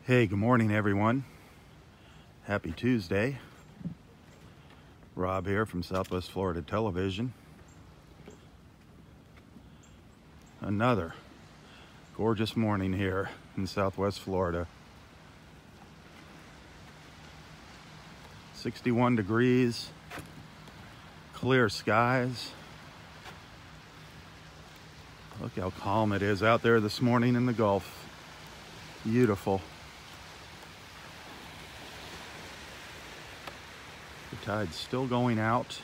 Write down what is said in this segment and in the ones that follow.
Hey, good morning, everyone. Happy Tuesday. Rob here from Southwest Florida Television. Another gorgeous morning here in Southwest Florida. 61 degrees, clear skies. Look how calm it is out there this morning in the Gulf. Beautiful. The tide's still going out.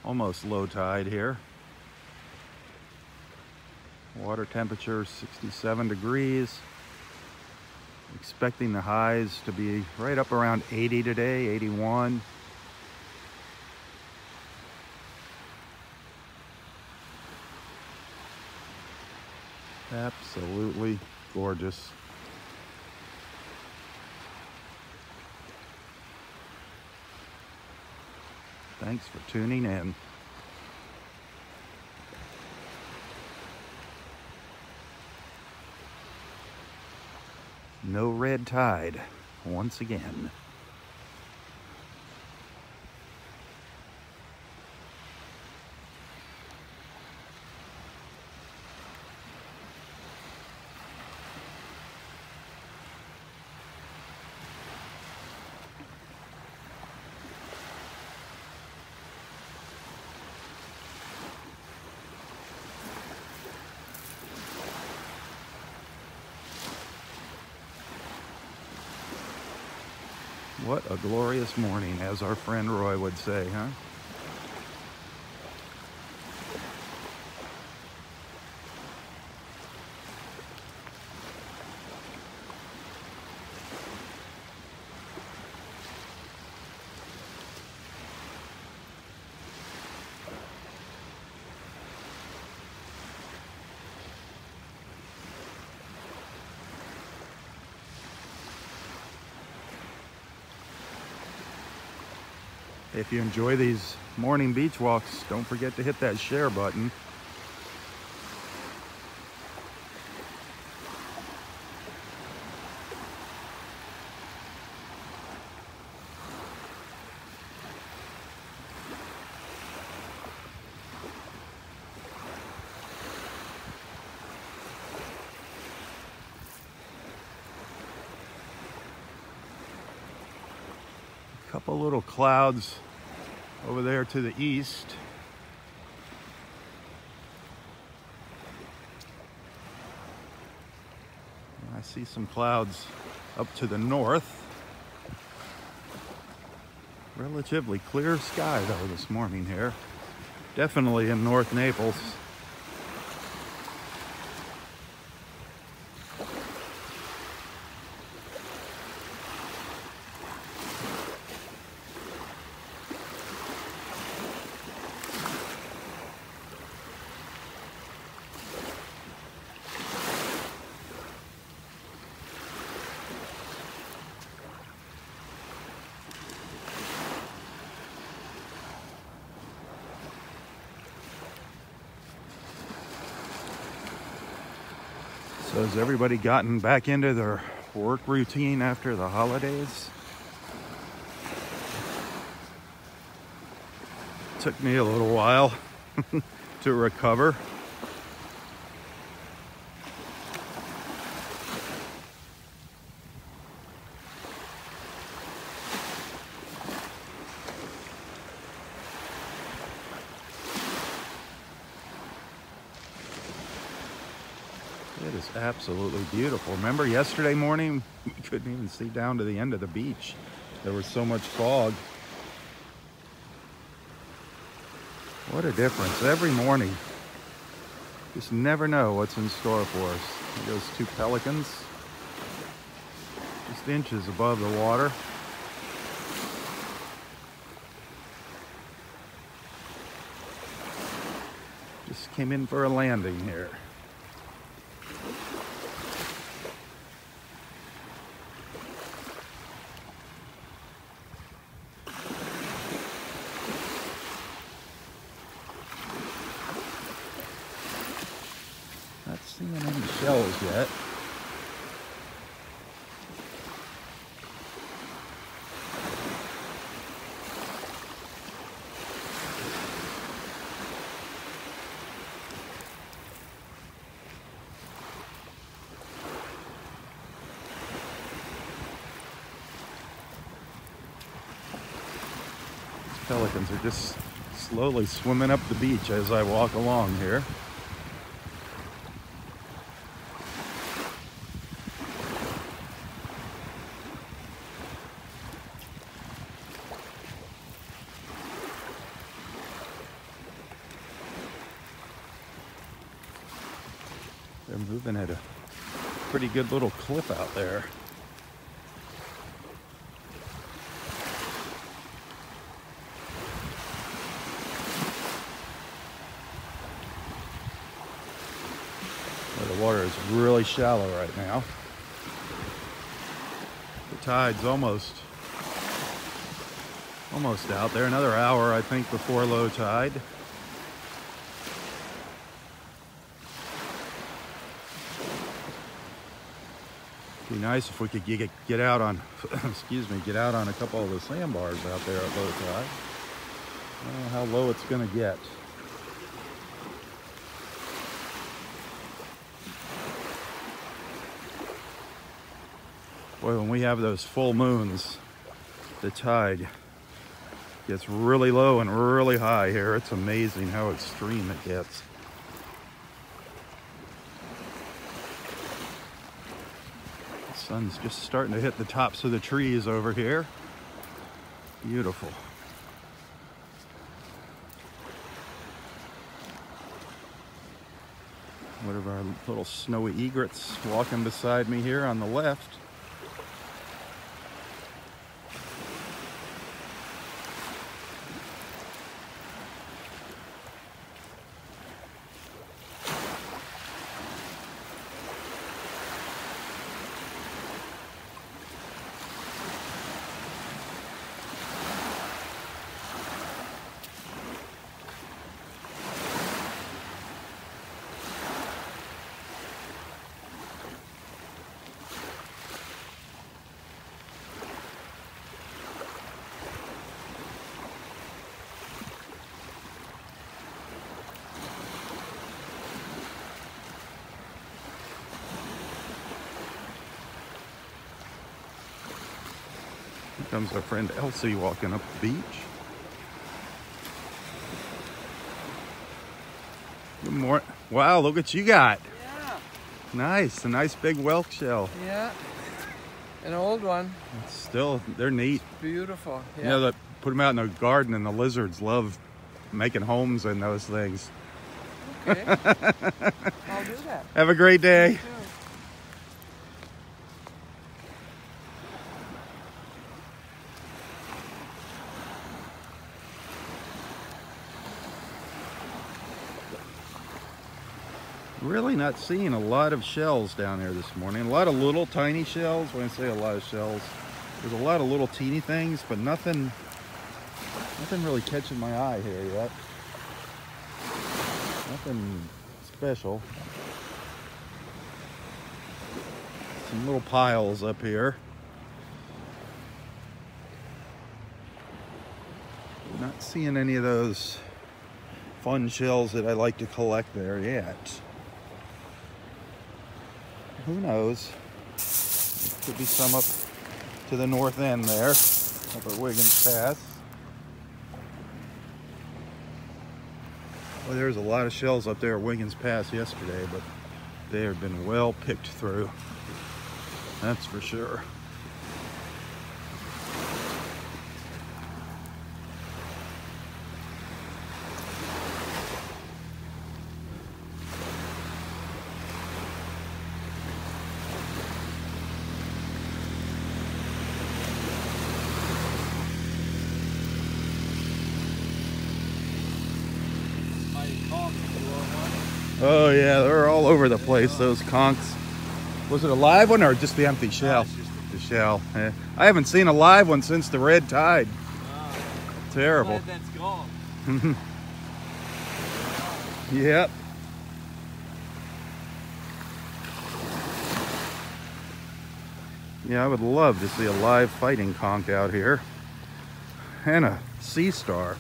Almost low tide here. Water temperature 67 degrees. Expecting the highs to be right up around 80 today, 81. Absolutely gorgeous. Thanks for tuning in. No red tide once again. What a glorious morning, as our friend Roy would say, huh? If you enjoy these morning beach walks, don't forget to hit that share button. A couple little clouds over there to the east. I see some clouds up to the north. Relatively clear sky though this morning here. Definitely in North Naples. So has everybody gotten back into their work routine after the holidays? Took me a little while to recover. It is absolutely beautiful. Remember yesterday morning, we couldn't even see down to the end of the beach. There was so much fog. What a difference. Every morning, just never know what's in store for us. Those two pelicans, just inches above the water. Just came in for a landing here. Not seeing any shells yet. Pelicans are just slowly swimming up the beach as I walk along here. They're moving at a pretty good little clip out there. The water is really shallow right now. The tide's almost out there. Another hour, I think, before low tide. Be nice if we could get out on, get out on a couple of the sandbars out there at low tide. I don't know how low it's going to get. Boy, when we have those full moons, the tide gets really low and really high here. It's amazing how extreme it gets. The sun's just starting to hit the tops of the trees over here. Beautiful. One of our little snowy egrets walking beside me here on the left. Here comes our friend Elsie walking up the beach. Good morning. Wow, look what you got. Yeah. Nice, a nice big whelk shell. Yeah. An old one. It's still, they're neat. It's beautiful. Yeah. You know, that put them out in the garden and the lizards love making homes in those things. Okay. I'll do that. Have a great day. You too. Really not seeing a lot of shells down there this morning. A lot of little tiny shells. When I say a lot of shells, there's a lot of little teeny things, but nothing really catching my eye here yet. Nothing special. Some little piles up here. Not seeing any of those fun shells that I like to collect there yet. Who knows? Could be some up to the north end there, up at Wiggins Pass. Well, there's a lot of shells up there at Wiggins Pass yesterday, but they have been well picked through. That's for sure. Oh yeah, they're all over the place, those conchs. Was it a live one or just the empty shell? The shell. Yeah. I haven't seen a live one since the red tide. Wow. Terrible. That's gone. Yep. Yeah, I would love to see a live fighting conch out here. And a sea star.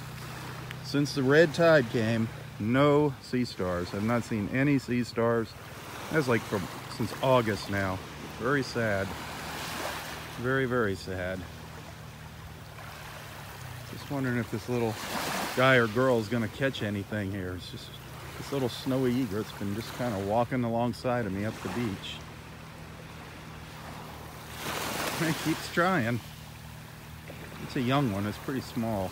Since the red tide came, no sea stars. I've not seen any sea stars. That's like since August now. Very sad. Very, very sad. Just wondering if this little guy or girl is gonna catch anything here. It's just this little snowy egret's been just kind of walking alongside of me up the beach. It keeps trying. It's a young one, it's pretty small.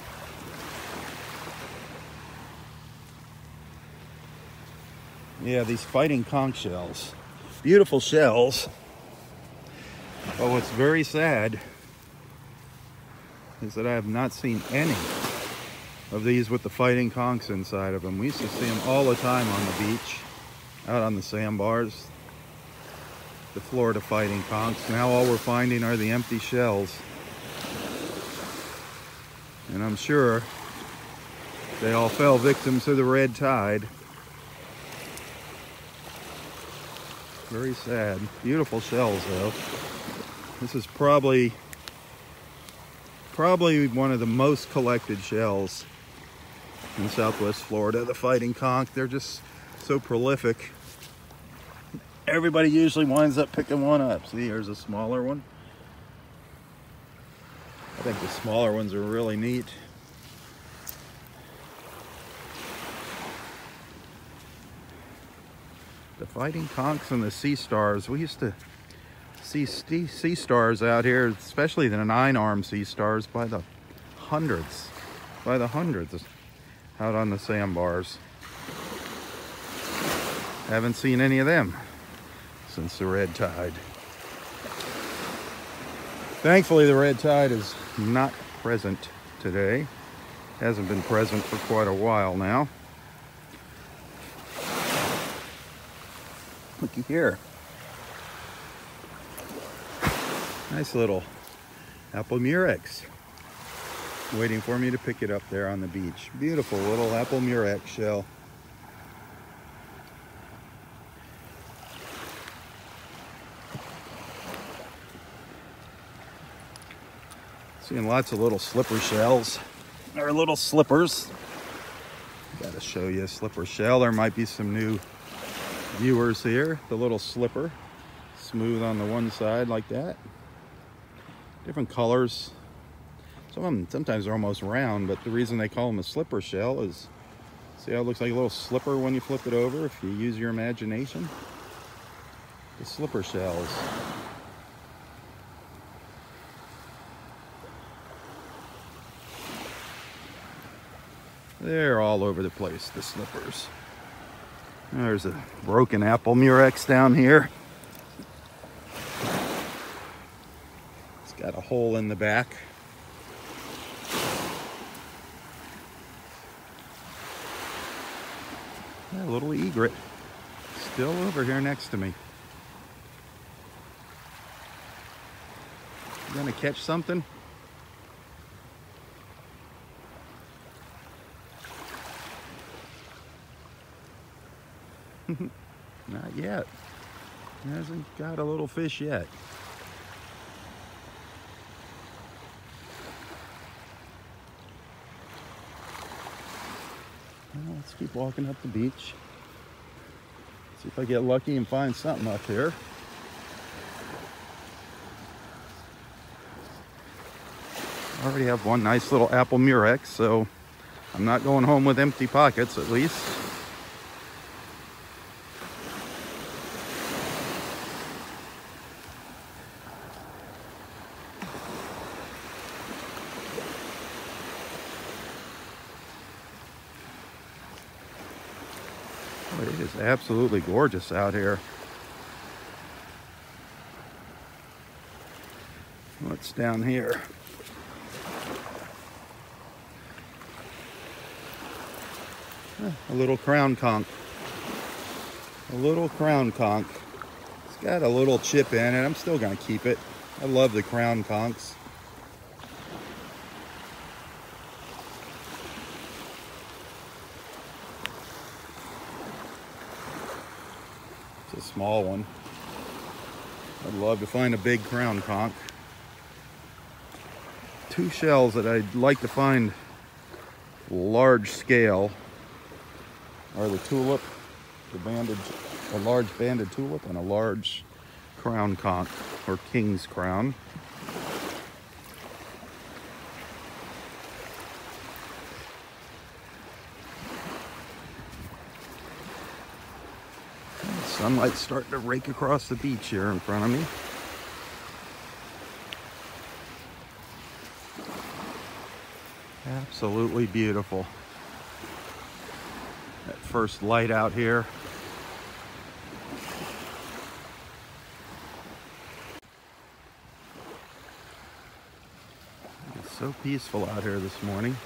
Yeah, these fighting conch shells. Beautiful shells. But what's very sad is that I have not seen any of these with the fighting conchs inside of them. We used to see them all the time on the beach, out on the sandbars. The Florida fighting conchs. Now all we're finding are the empty shells. And I'm sure they all fell victim to the red tide. Very sad. Beautiful shells though. This is probably one of the most collected shells in Southwest Florida, the fighting conch. They're just so prolific. Everybody usually winds up picking one up. See, here's a smaller one. I think the smaller ones are really neat. The fighting conchs and the sea stars. We used to see sea stars out here, especially the 9-armed sea stars, by the hundreds out on the sandbars. Haven't seen any of them since the red tide. Thankfully, the red tide is not present today. Hasn't been present for quite a while now. Looky here. Nice little apple murex. Waiting for me to pick it up there on the beach. Beautiful little apple murex shell. Seeing lots of little slipper shells. Or little slippers. Gotta show you a slipper shell. There might be some new viewers here. The little slipper. Smooth on the one side like that. Different colors. Some of them sometimes are almost round, but the reason they call them a slipper shell is, see how it looks like a little slipper when you flip it over if you use your imagination? The slipper shells. They're all over the place, the slippers. There's a broken apple murex down here. It's got a hole in the back. A little egret still over here next to me. You gonna catch something? Not yet. Hasn't got a little fish yet. Well, let's keep walking up the beach. See if I get lucky and find something up here. I already have one nice little apple murex, so I'm not going home with empty pockets at least. It is absolutely gorgeous out here. What's down here? A little crown conch. A little crown conch. It's got a little chip in it. I'm still going to keep it. I love the crown conchs. A small one. I'd love to find a big crown conch. Two shells that I'd like to find large scale are the tulip, a large banded tulip, and a large crown conch or king's crown. Sunlight's starting to rake across the beach here in front of me. Absolutely beautiful. That first light out here. It's so peaceful out here this morning.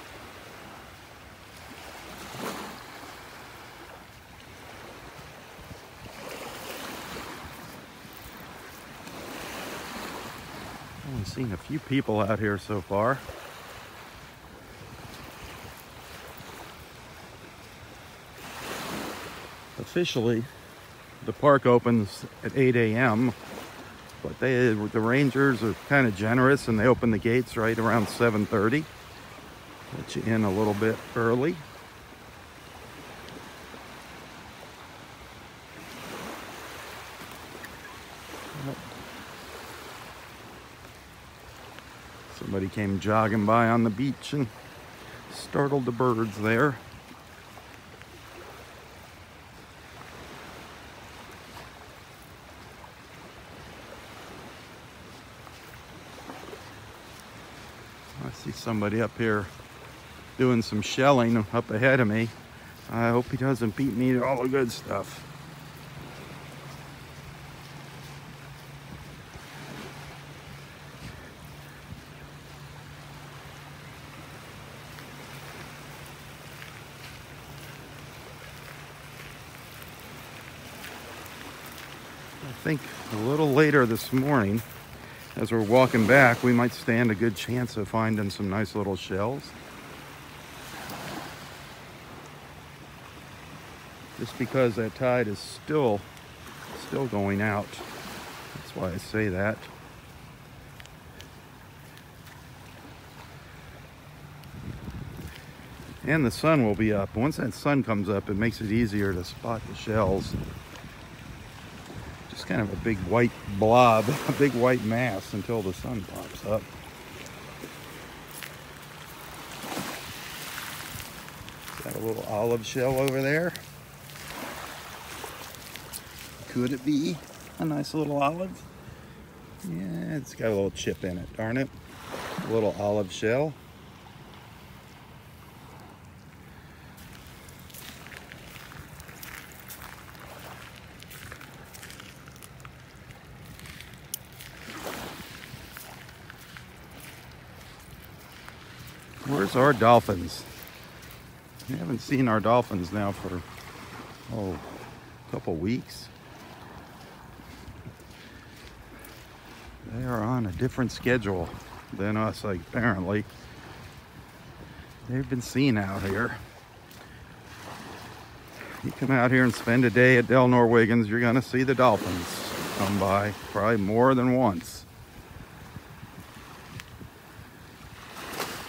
Only seen a few people out here so far. Officially, the park opens at 8 a.m., but the rangers are kind of generous and they open the gates right around 7:30. Let you in a little bit early. Somebody came jogging by on the beach and startled the birds there. I see somebody up here doing some shelling up ahead of me. I hope he doesn't beat me to all the good stuff. I think a little later this morning, as we're walking back, we might stand a good chance of finding some nice little shells. Just because that tide is still going out. That's why I say that. And the sun will be up. Once that sun comes up, it makes it easier to spot the shells. Just kind of a big white blob, a big white mass until the sun pops up. Got a little olive shell over there. Could it be a nice little olive? Yeah, it's got a little chip in it, darn it. A little olive shell. Where's our dolphins? We haven't seen our dolphins now for, a couple weeks. They are on a different schedule than us, apparently. They've been seen out here. You come out here and spend a day at Del Norwegans, you're gonna see the dolphins come by, probably more than once.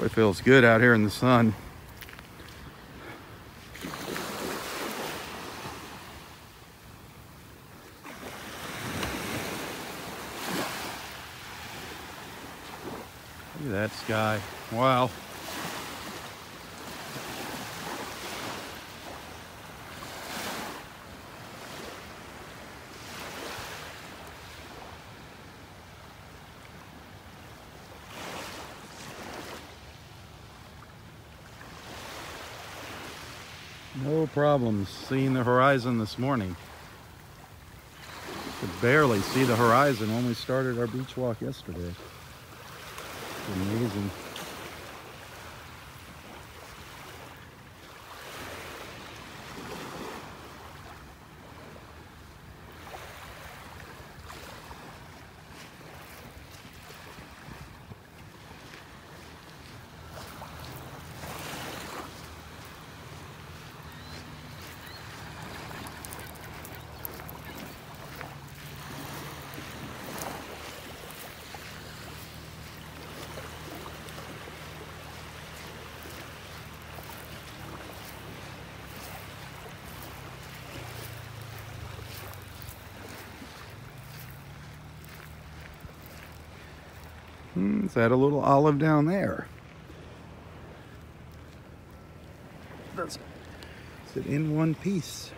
It feels good out here in the sun. Look at that sky. Wow. No problems seeing the horizon this morning. Could barely see the horizon when we started our beach walk yesterday. It's amazing. Is that a little olive down there? Is it in one piece?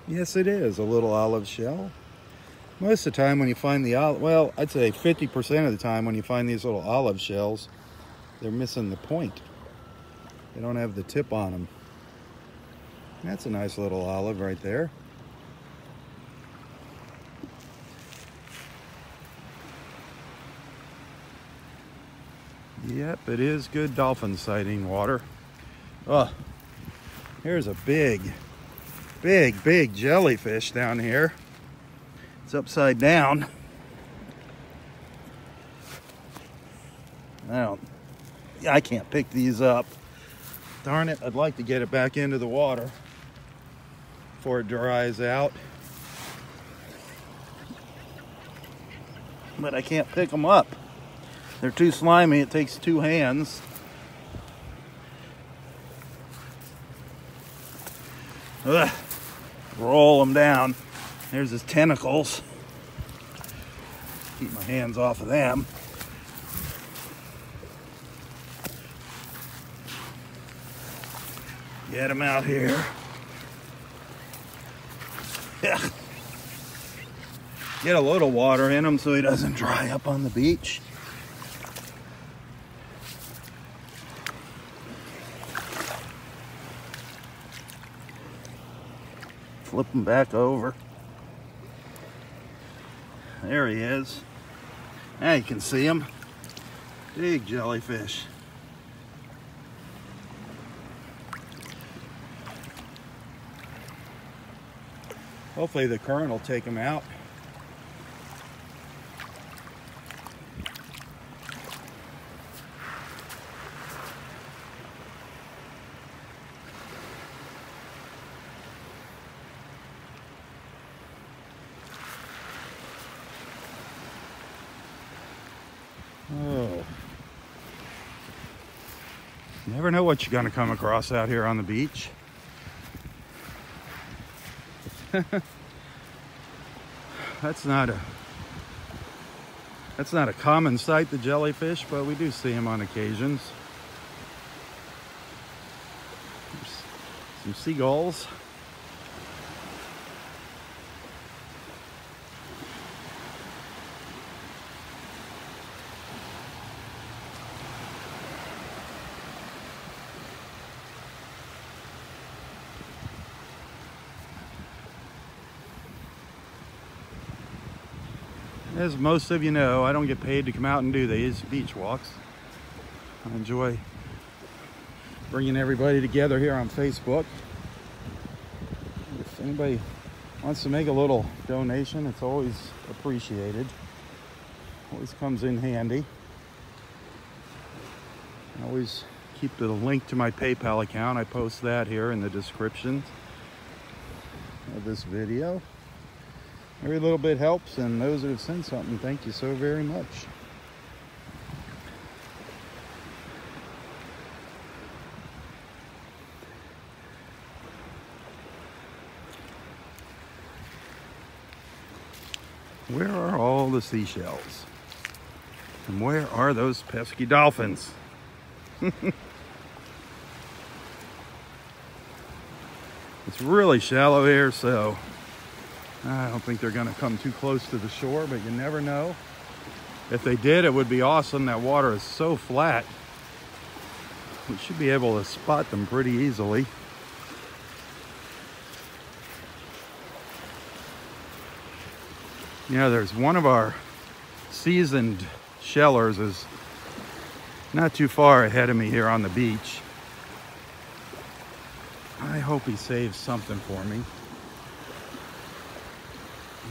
Yes, it is a little olive shell. Most of the time when you find the olive, well, I'd say 50% of the time when you find these little olive shells, they're missing the point. They don't have the tip on them. That's a nice little olive right there. Yep, it is good dolphin sighting water. Oh, here's a big jellyfish down here. It's upside down. I can't pick these up. Darn it, I'd like to get it back into the water before it dries out. But I can't pick them up. They're too slimy, it takes two hands. Ugh. Roll them down. There's his tentacles. Keep my hands off of them. Get him out here. Yeah. Get a little water in him so he doesn't dry up on the beach. Flip him back over. There he is. Now you can see him. Big jellyfish. Hopefully the current will take him out. Oh. You never know what you're going to come across out here on the beach. That's not a common sight, the jellyfish, but we do see them on occasions. There's some seagulls. As most of you know, I don't get paid to come out and do these beach walks. I enjoy bringing everybody together here on Facebook. If anybody wants to make a little donation, it's always appreciated. Always comes in handy. I always keep the link to my PayPal account. I post that here in the description of this video. Every little bit helps, and those that have sent something, thank you so very much. Where are all the seashells? And where are those pesky dolphins? It's really shallow here, so I don't think they're going to come too close to the shore, but you never know. If they did, it would be awesome. That water is so flat. We should be able to spot them pretty easily. You know, there's one of our seasoned shellers is not too far ahead of me here on the beach. I hope he saves something for me.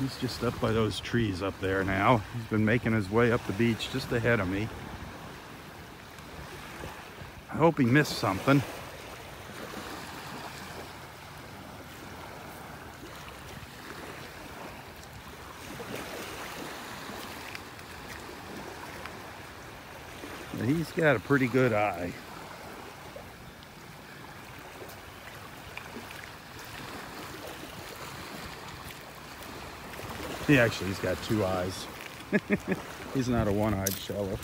He's just up by those trees up there now. He's been making his way up the beach just ahead of me. I hope he missed something. But he's got a pretty good eye. He's got two eyes. He's not a one-eyed sheller.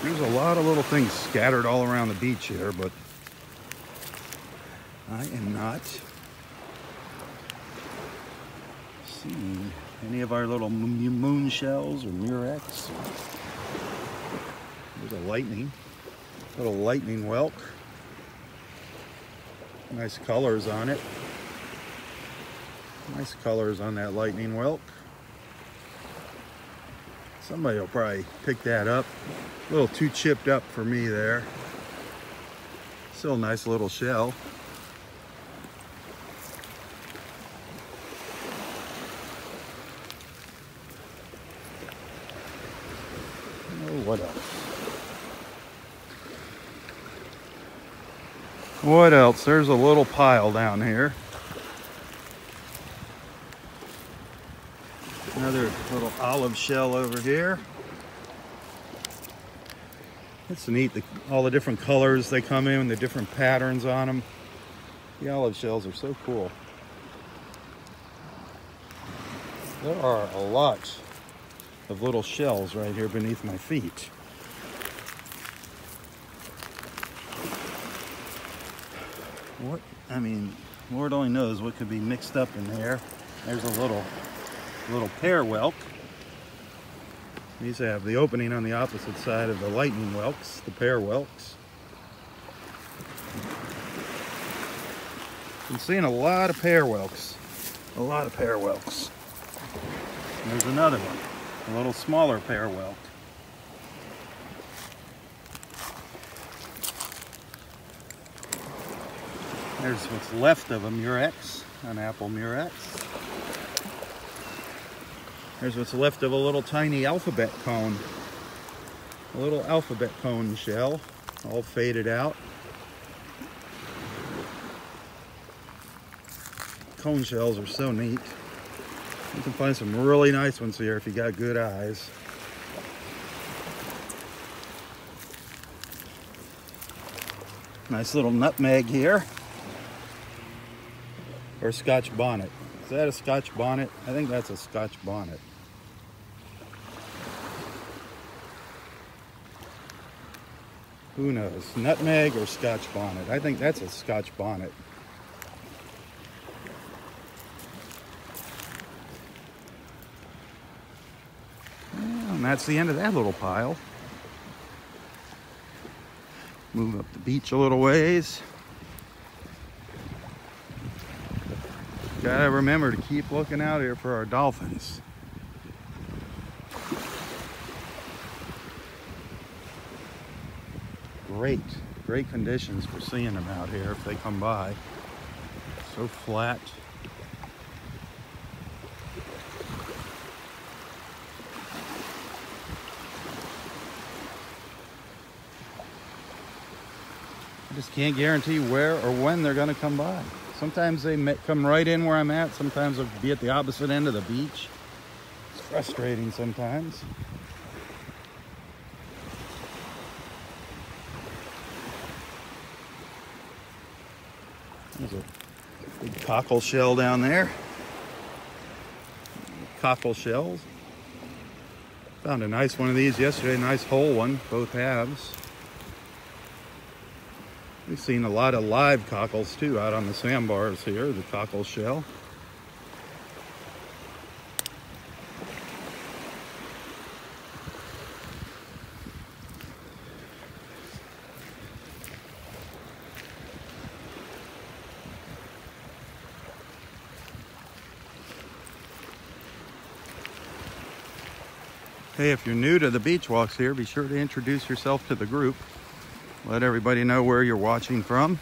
There's a lot of little things scattered all around the beach here, but I am not seeing any of our little moon shells or murex. There's a little lightning whelk. Nice colors on it. Nice colors on that lightning whelk. Somebody will probably pick that up. A little too chipped up for me there. Still a nice little shell. Oh, what else? What else? There's a little pile down here. Another little olive shell over here. It's neat, all the different colors they come in, the different patterns on them. The olive shells are so cool. There are a lot of little shells right here beneath my feet. What, I mean, Lord only knows what could be mixed up in there. There's a little pear whelk. These have the opening on the opposite side of the lightning whelks, the pear whelks. Been seeing a lot of pear whelks. A lot of pear whelks. And there's another one, a little smaller pear whelk. There's what's left of a murex, an apple murex. There's what's left of a little tiny alphabet cone. A little alphabet cone shell, all faded out. Cone shells are so neat. You can find some really nice ones here if you got good eyes. Nice little nutmeg here. Or Scotch bonnet. Is that a Scotch bonnet? I think that's a Scotch bonnet. Who knows? Nutmeg or Scotch bonnet? I think that's a Scotch bonnet. And that's the end of that little pile. Move up the beach a little ways. Gotta remember to keep looking out here for our dolphins. Great conditions for seeing them out here if they come by. So flat. I just can't guarantee where or when they're gonna come by. Sometimes they come right in where I'm at. Sometimes they'll be at the opposite end of the beach. It's frustrating sometimes. There's a big cockle shell down there. Cockle shells. Found a nice one of these yesterday, nice whole one, both halves. We've seen a lot of live cockles too out on the sandbars here, the cockle shell. Hey, if you're new to the beach walks here, be sure to introduce yourself to the group. Let everybody know where you're watching from.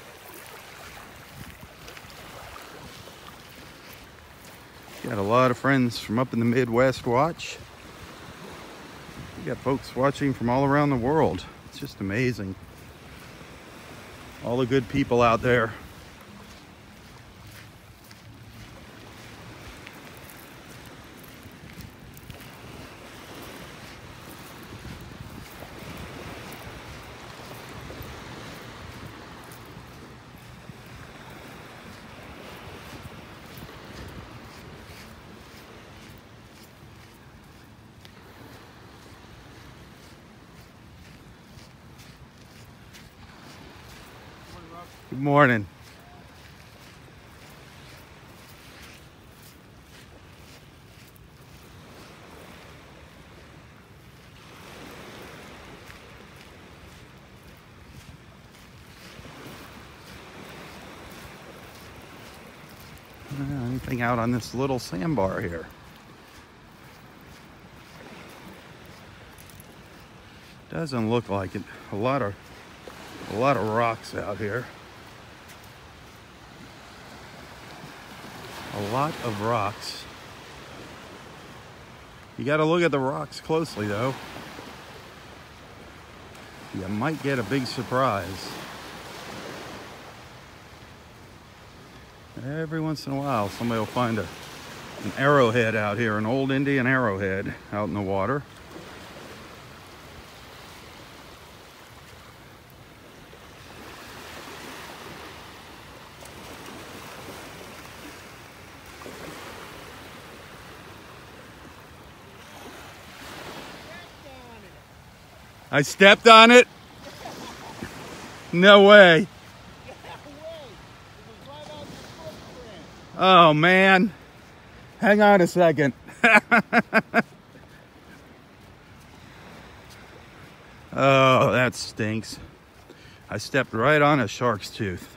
Got a lot of friends from up in the Midwest watch. We got folks watching from all around the world. It's just amazing. All the good people out there. Good morning. Anything out on this little sandbar here? Doesn't look like it. A lot of rocks out here. A lot of rocks. You got to look at the rocks closely though. You might get a big surprise. Every once in a while, somebody will find an arrowhead out here, an old Indian arrowhead out in the water. I stepped on it? No way. Oh man, hang on a second. Oh, that stinks. I stepped right on a shark's tooth.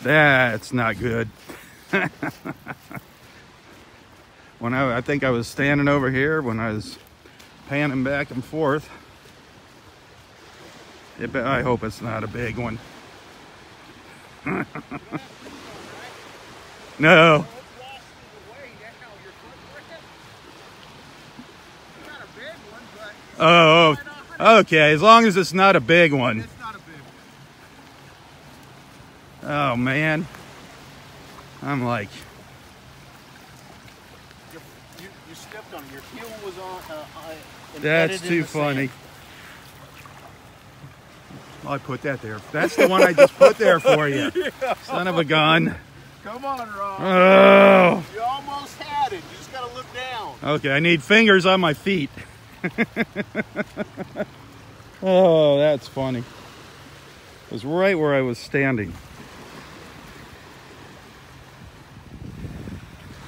That's not good. When I think I was standing over here when I was panning back and forth. I hope it's not a big one. No. Oh, okay. As long as it's not a big one. It's not a big one. Oh man. I'm like. You stepped on it. Your heel was on. That's too funny. I put that there. That's the one I just put there for you. Yeah. Son of a gun. Come on, Rob. Oh. You almost had it. You just got to look down. Okay, I need fingers on my feet. Oh, that's funny. It was right where I was standing.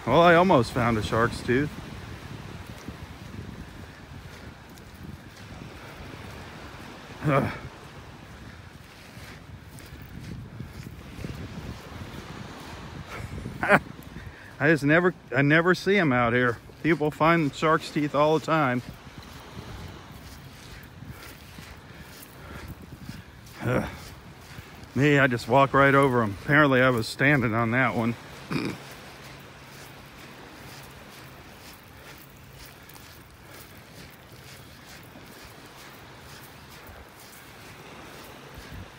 Well, I almost found a shark's tooth. I never see them out here. People find shark's teeth all the time. Me, I just walk right over them. Apparently I was standing on that one.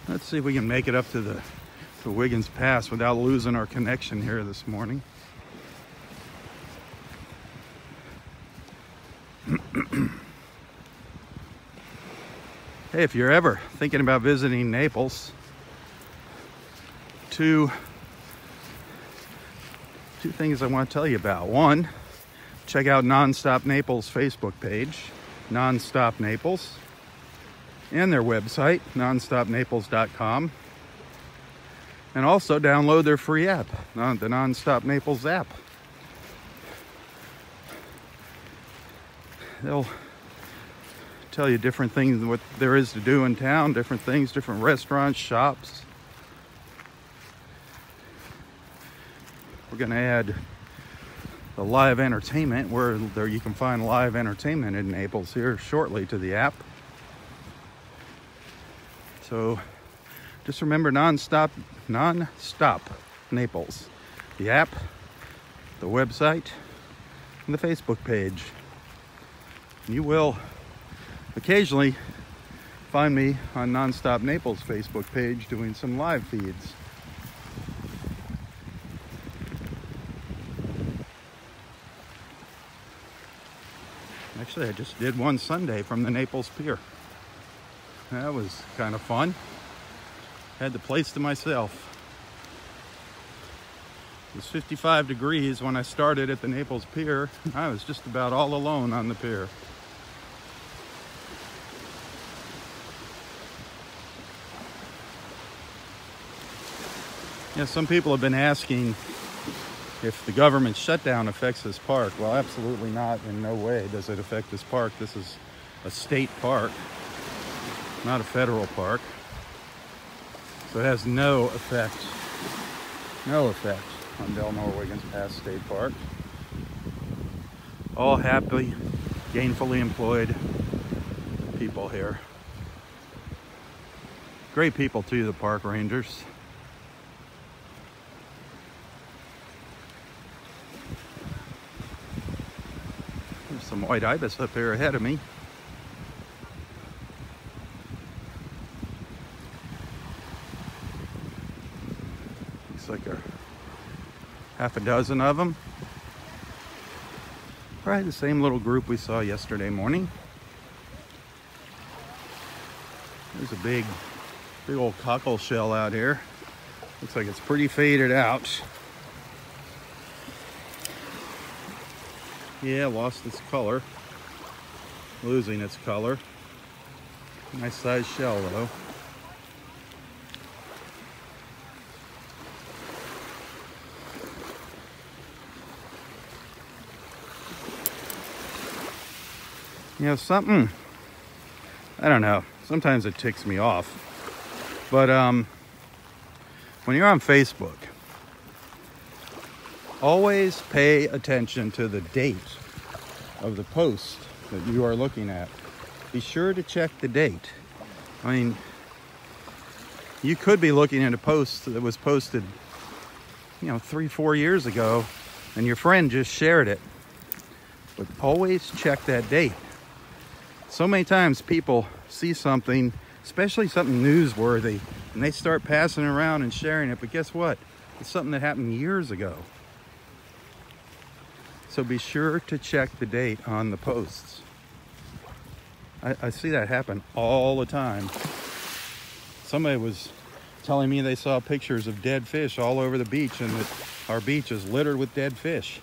Let's see if we can make it up to Wiggins Pass without losing our connection here this morning. Hey, if you're ever thinking about visiting Naples, two things I want to tell you about. One, check out Nonstop Naples Facebook page, Nonstop Naples, and their website, nonstopnaples.com. And also download their free app, the Nonstop Naples app. They'll tell you different things, what there is to do in town, different things, different restaurants, shops. We're going to add the live entertainment, where there you can find live entertainment in Naples here shortly to the app. So just remember Nonstop Naples, the app, the website, and the Facebook page. And you will occasionally find me on Nonstop Naples Facebook page doing some live feeds. Actually, I just did one Sunday from the Naples Pier. That was kind of fun. Had the place to myself. It was 55 degrees when I started at the Naples Pier. I was just about all alone on the pier. Yeah, some people have been asking if the government shutdown affects this park. Well, absolutely not. In no way does it affect this park. This is a state park, not a federal park. So it has no effect on Del Norwegian's Pass State Park. All happy, gainfully employed people here. Great people too, the park rangers. There's some white ibis up here ahead of me. Looks like half a dozen of them. Probably the same little group we saw yesterday morning. There's a big old cockle shell out here. Looks like it's pretty faded out. Yeah, lost its color. Losing its color. Nice size shell though. You know, something, I don't know, sometimes it ticks me off. But when you're on Facebook, always pay attention to the date of the post that you are looking at. Be sure to check the date. I mean, you could be looking at a post that was posted, 3-4 years ago, and your friend just shared it. But always check that date. So many times people see something, especially something newsworthy, and they start passing it around and sharing it. But guess what? It's something that happened years ago. So be sure to check the date on the posts. I see that happen all the time. Somebody was telling me they saw pictures of dead fish all over the beach, and that our beach is littered with dead fish.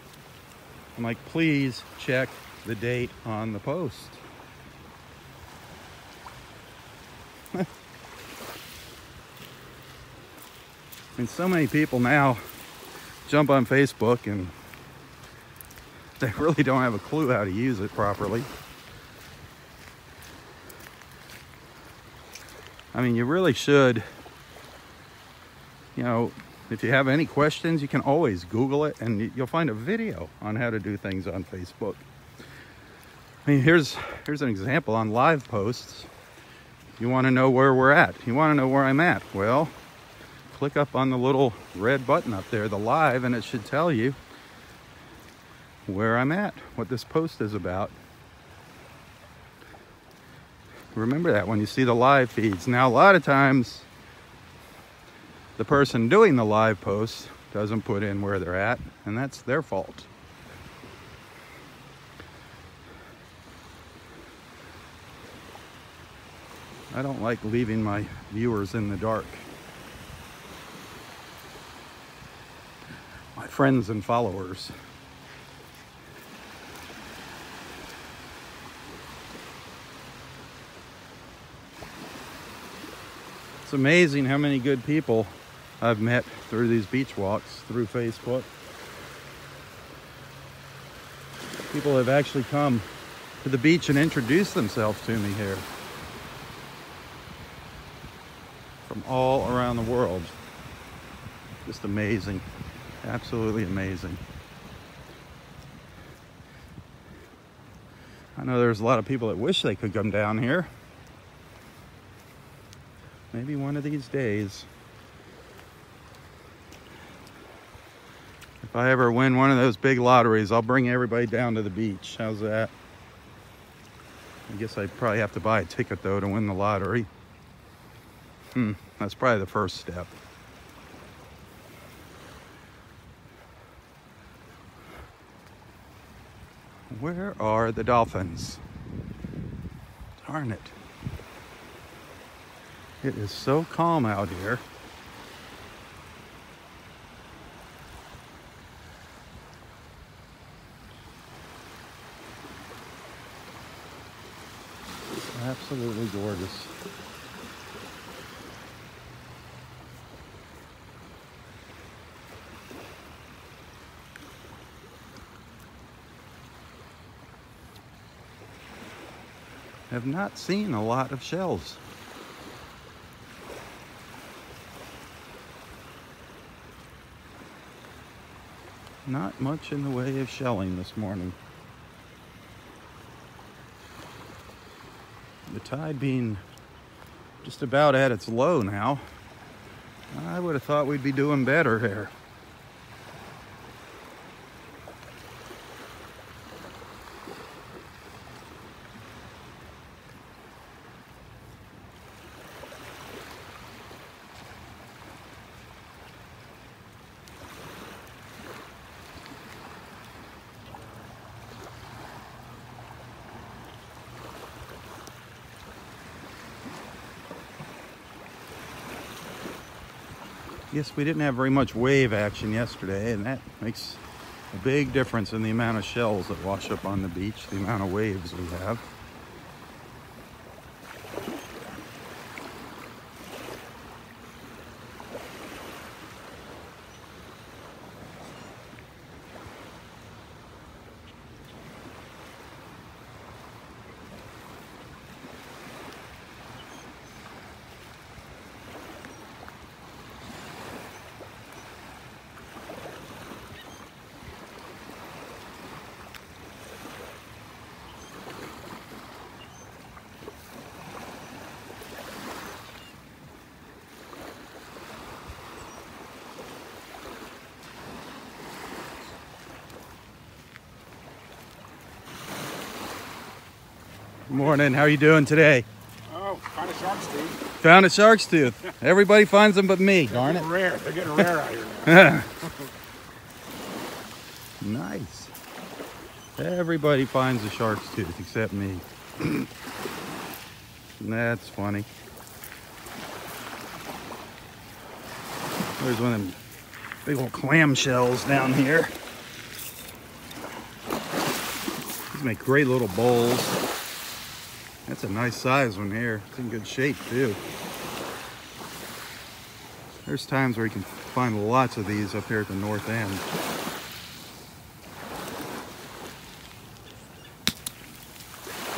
I'm like, please check the date on the post. And so many people now jump on Facebook and they really don't have a clue how to use it properly. I mean, you really should, if you have any questions, you can always Google it and you'll find a video on how to do things on Facebook. I mean, here's an example on live posts. You want to know where we're at. You want to know where I'm at. Well, click up on the little red button up there, the live, and it should tell you where I'm at, what this post is about. Remember that when you see the live feeds. Now, a lot of times, the person doing the live post doesn't put in where they're at, and that's their fault. I don't like leaving my viewers in the dark. My friends and followers. It's amazing how many good people I've met through these beach walks, through Facebook. People have actually come to the beach and introduced themselves to me here. From all around the world. Just amazing. Absolutely amazing. I know there's a lot of people that wish they could come down here. Maybe one of these days. If I ever win one of those big lotteries, I'll bring everybody down to the beach. How's that? I guess I'd probably have to buy a ticket though to win the lottery. That's probably the first step. Where are the dolphins? Darn it. It is so calm out here. It's absolutely gorgeous. have not seen a lot of shells. Not much in the way of shelling this morning. The tide being just about at its low now, I would have thought we'd be doing better here. Yes, we didn't have very much wave action yesterday, and that makes a big difference in the amount of shells that wash up on the beach, the amount of waves we have. Good morning. How are you doing today? Oh, kind of shark's tooth. Found a shark's tooth. Everybody finds them but me. Darn it. Rare. They're getting rare out here now. Nice. Everybody finds a shark's tooth except me. That's funny. There's one of them big old clam shells down here. These make great little bowls. That's a nice size one here. It's in good shape too. There's times where you can find lots of these up here at the north end.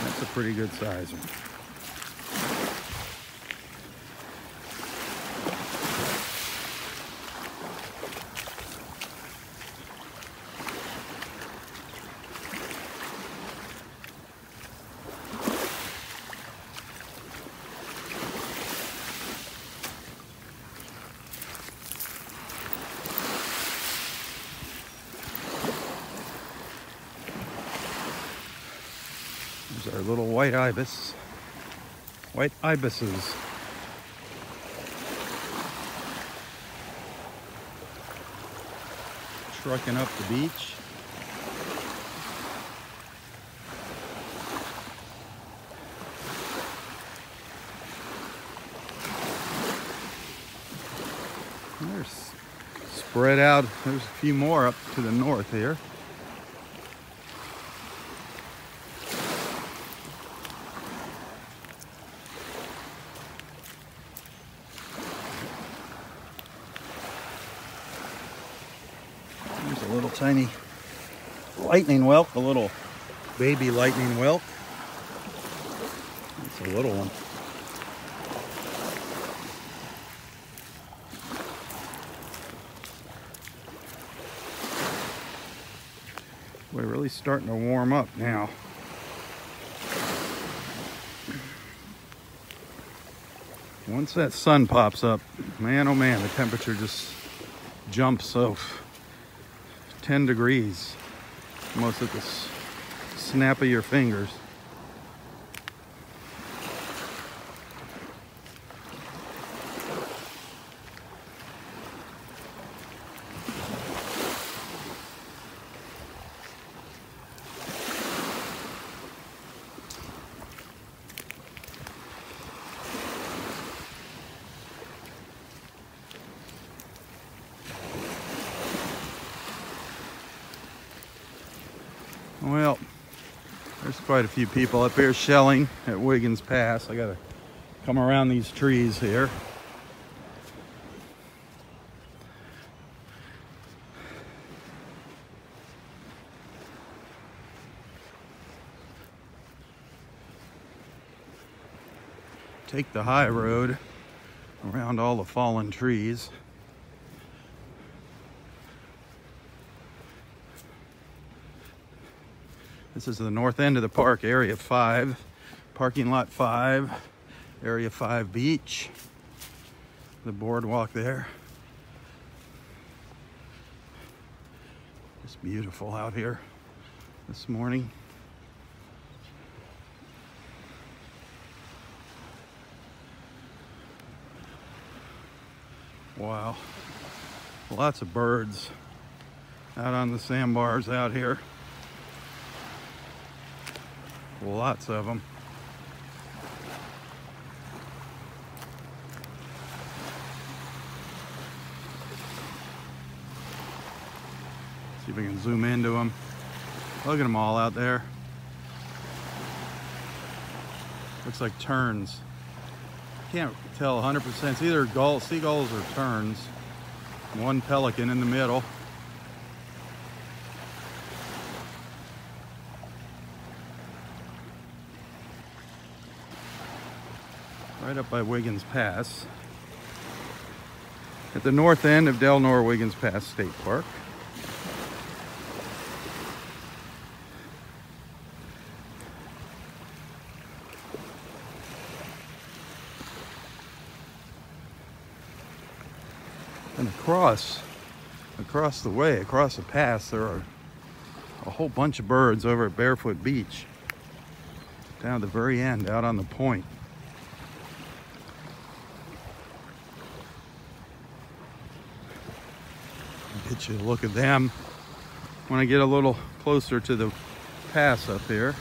That's a pretty good size one. There's our little white ibis. White ibises. Trucking up the beach. They're spread out. There's a few more up to the north here. There's a little tiny lightning whelk, a little baby lightning whelk. That's a little one. We're really starting to warm up now. Once that sun pops up, man, oh man, the temperature just jumps so 10 degrees, almost at the snap of your fingers. Well, there's quite a few people up here shelling at Wiggins Pass. I gotta come around these trees here. take the high road around all the fallen trees. This is the north end of the park, Area 5, parking lot 5, Area 5 beach, the boardwalk there. It's beautiful out here this morning. Wow, lots of birds out on the sandbars out here. Lots of them. See if we can zoom into them. Look at them all out there. Looks like terns. Can't tell 100%. It's either seagulls or terns. One pelican in the middle. Right up by Wiggins Pass. At the north end of Del Nor Wiggins Pass State Park. And across the way, across the pass, there are a whole bunch of birds over at Barefoot Beach. Down at the very end, out on the point. I'll get you a look at them when I get a little closer to the pass up here.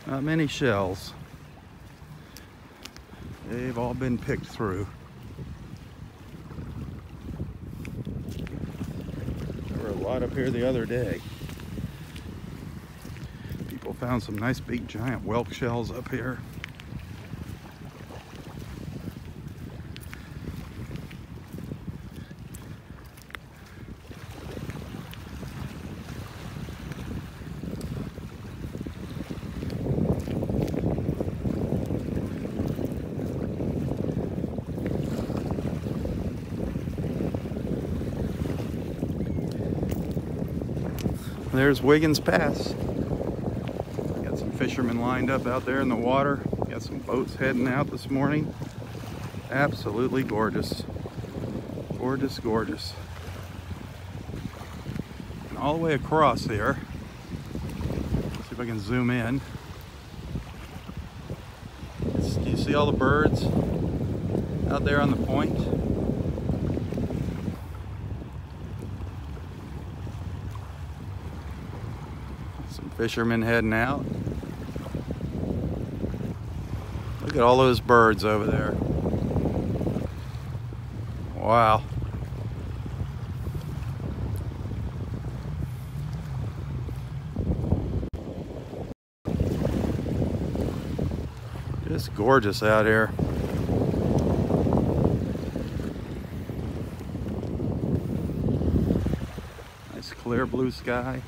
Not many shells. They've all been picked through. There were a lot up here the other day. People found some nice big giant whelk shells up here. There's Wiggins Pass. Got some fishermen lined up out there in the water. Got some boats heading out this morning. Absolutely gorgeous. Gorgeous, gorgeous. And all the way across here, see if I can zoom in. Do you see all the birds out there on the point? Fishermen heading out. Look at all those birds over there. Wow. Just gorgeous out here. Nice clear blue sky.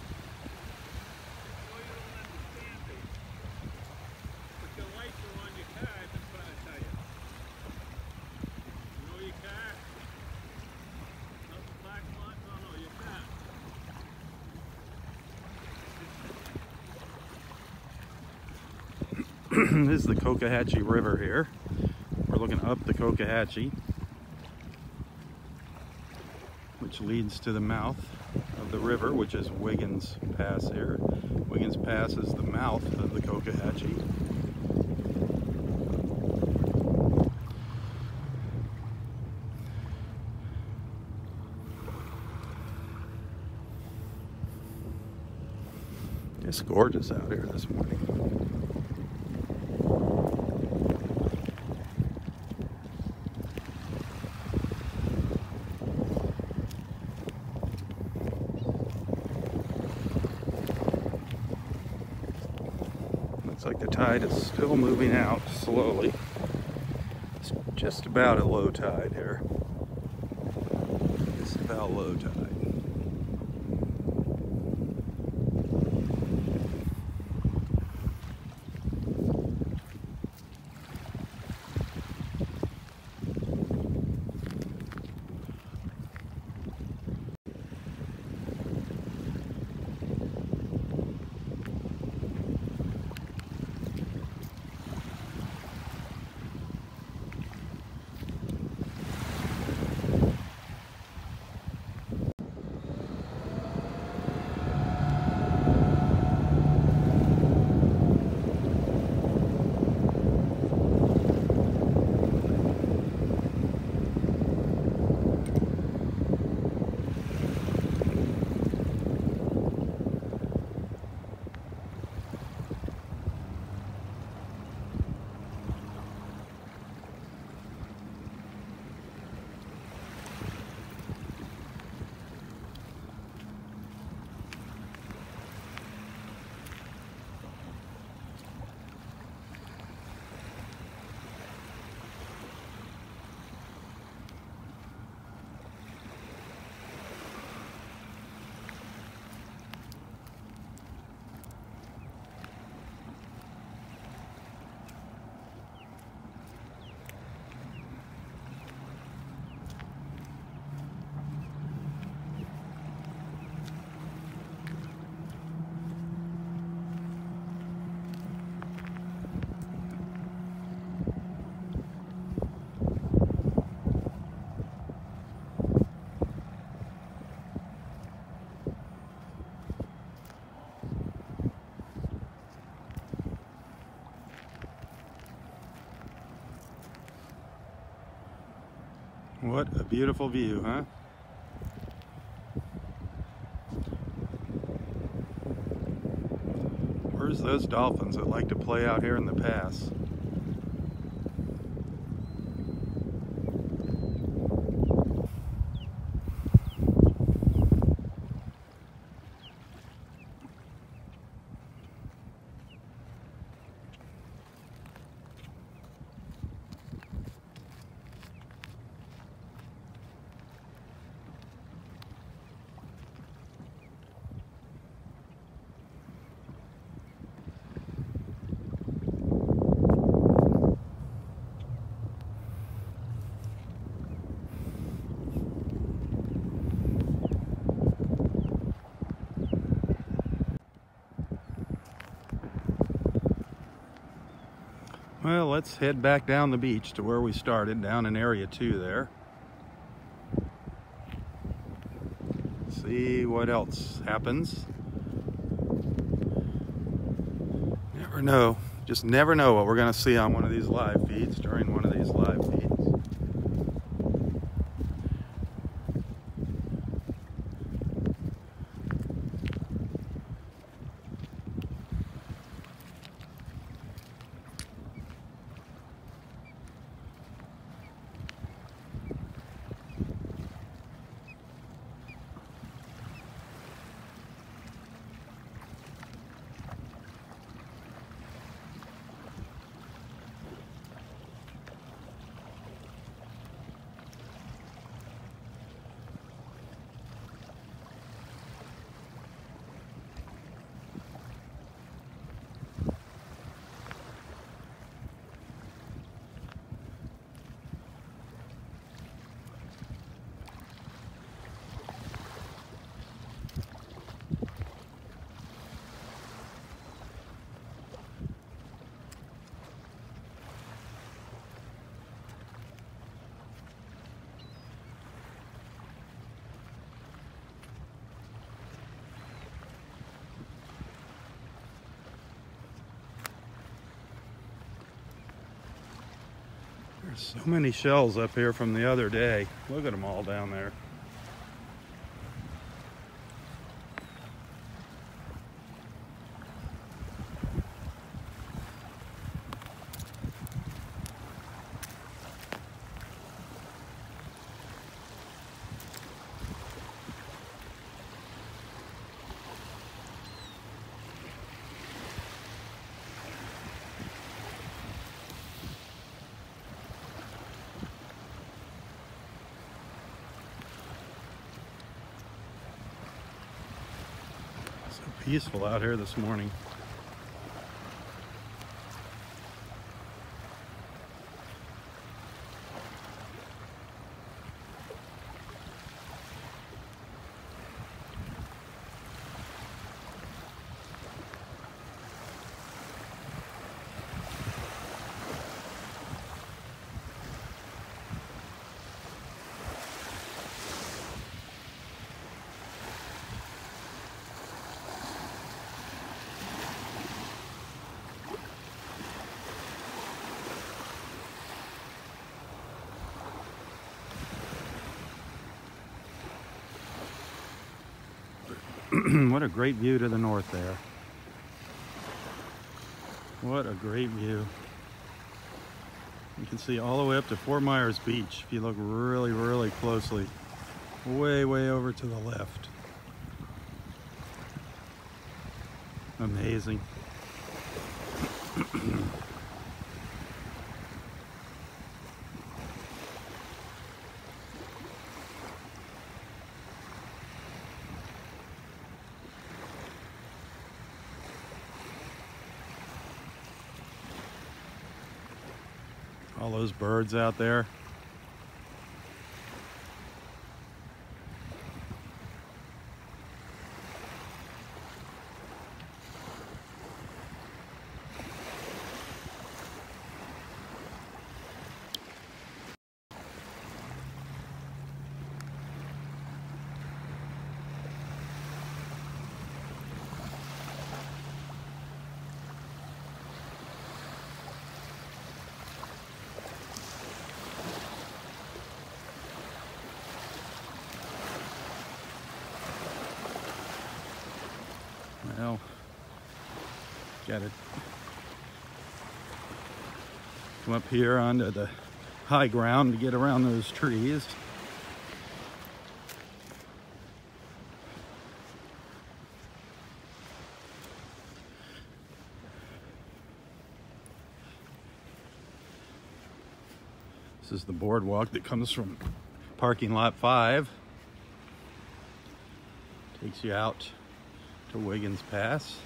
This is the Cocohatchee River here. We're looking up the Cocohatchee, which leads to the mouth of the river, which is Wiggins Pass here. Wiggins Pass is the mouth of the Cocohatchee. It's gorgeous out here this morning. Looks like the tide is still moving out slowly. It's just about at low tide here. Just about low tide. What a beautiful view, huh? Where's those dolphins that like to play out here in the pass? Well, let's head back down the beach to where we started, down in Area 2 there. See what else happens. Never know. Just never know what we're going to see on one of these live feeds, during one of these live feeds. There's so many shells up here from the other day. Look at them all down there. peaceful out here this morning. What a great view to the north there. What a great view. You can see all the way up to Fort Myers Beach if you look really, really closely. Way, way over to the left. Amazing. All those birds out there. Well, gotta come up here onto the high ground to get around those trees. This is the boardwalk that comes from parking lot 5. Takes you out to Wiggins Pass.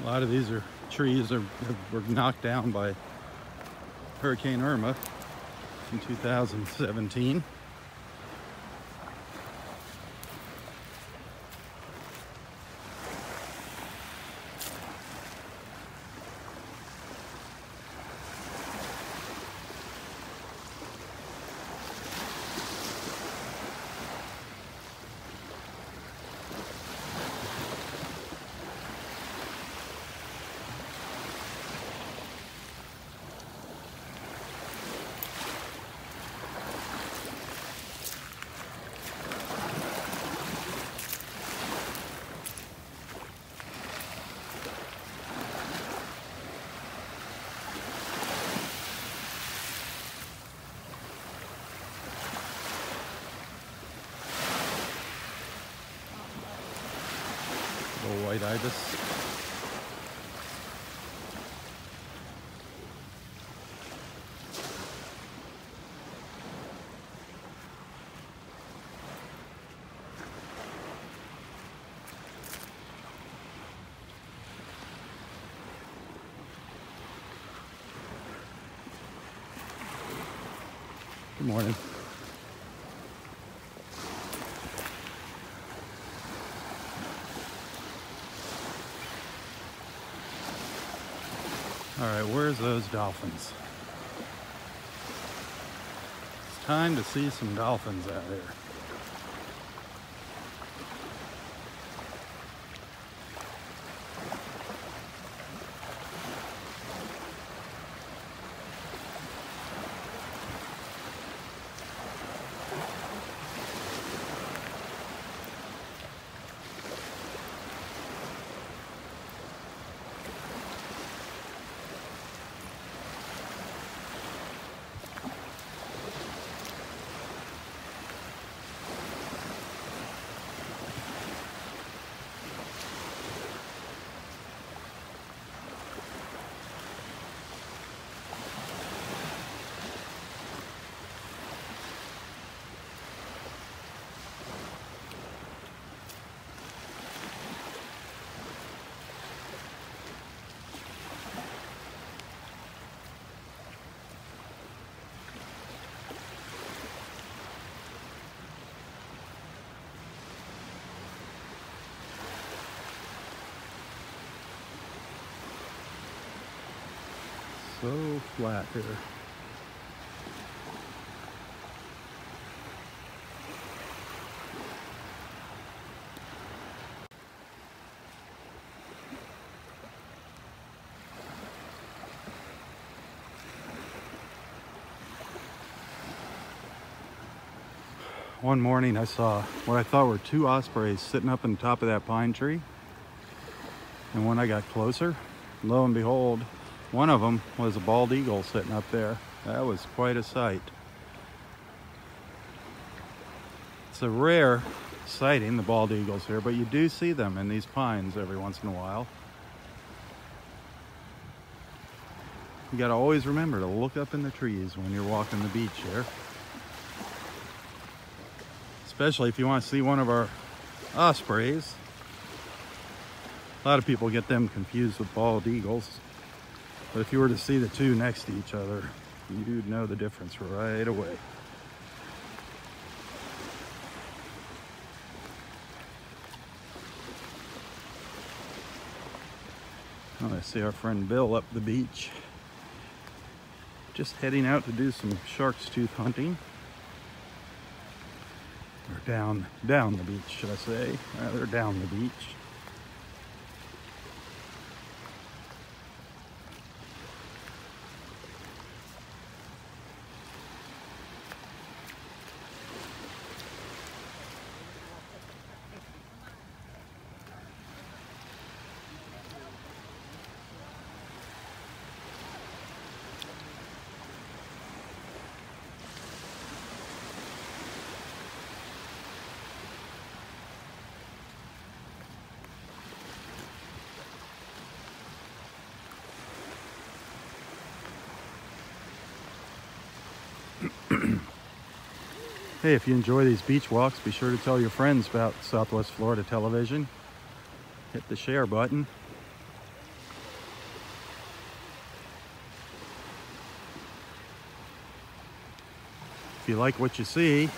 A lot of these trees were knocked down by Hurricane Irma in 2017. Little white ibis. Good morning. All right, where's those dolphins? It's time to see some dolphins out here. So flat here. One morning I saw what I thought were two ospreys sitting up on top of that pine tree. And when I got closer, lo and behold, one of them was a bald eagle sitting up there. That was quite a sight. It's a rare sighting, the bald eagles here, but you do see them in these pines every once in a while. You gotta always remember to look up in the trees when you're walking the beach here. Especially if you want to see one of our ospreys. A lot of people get them confused with bald eagles. But if you were to see the two next to each other, you'd know the difference right away. Oh, I see our friend Bill up the beach. Just heading out to do some shark's tooth hunting. Or down the beach, should I say. Rather down the beach. Hey, if you enjoy these beach walks, be sure to tell your friends about Southwest Florida Television. Hit the share button. If you like what you see,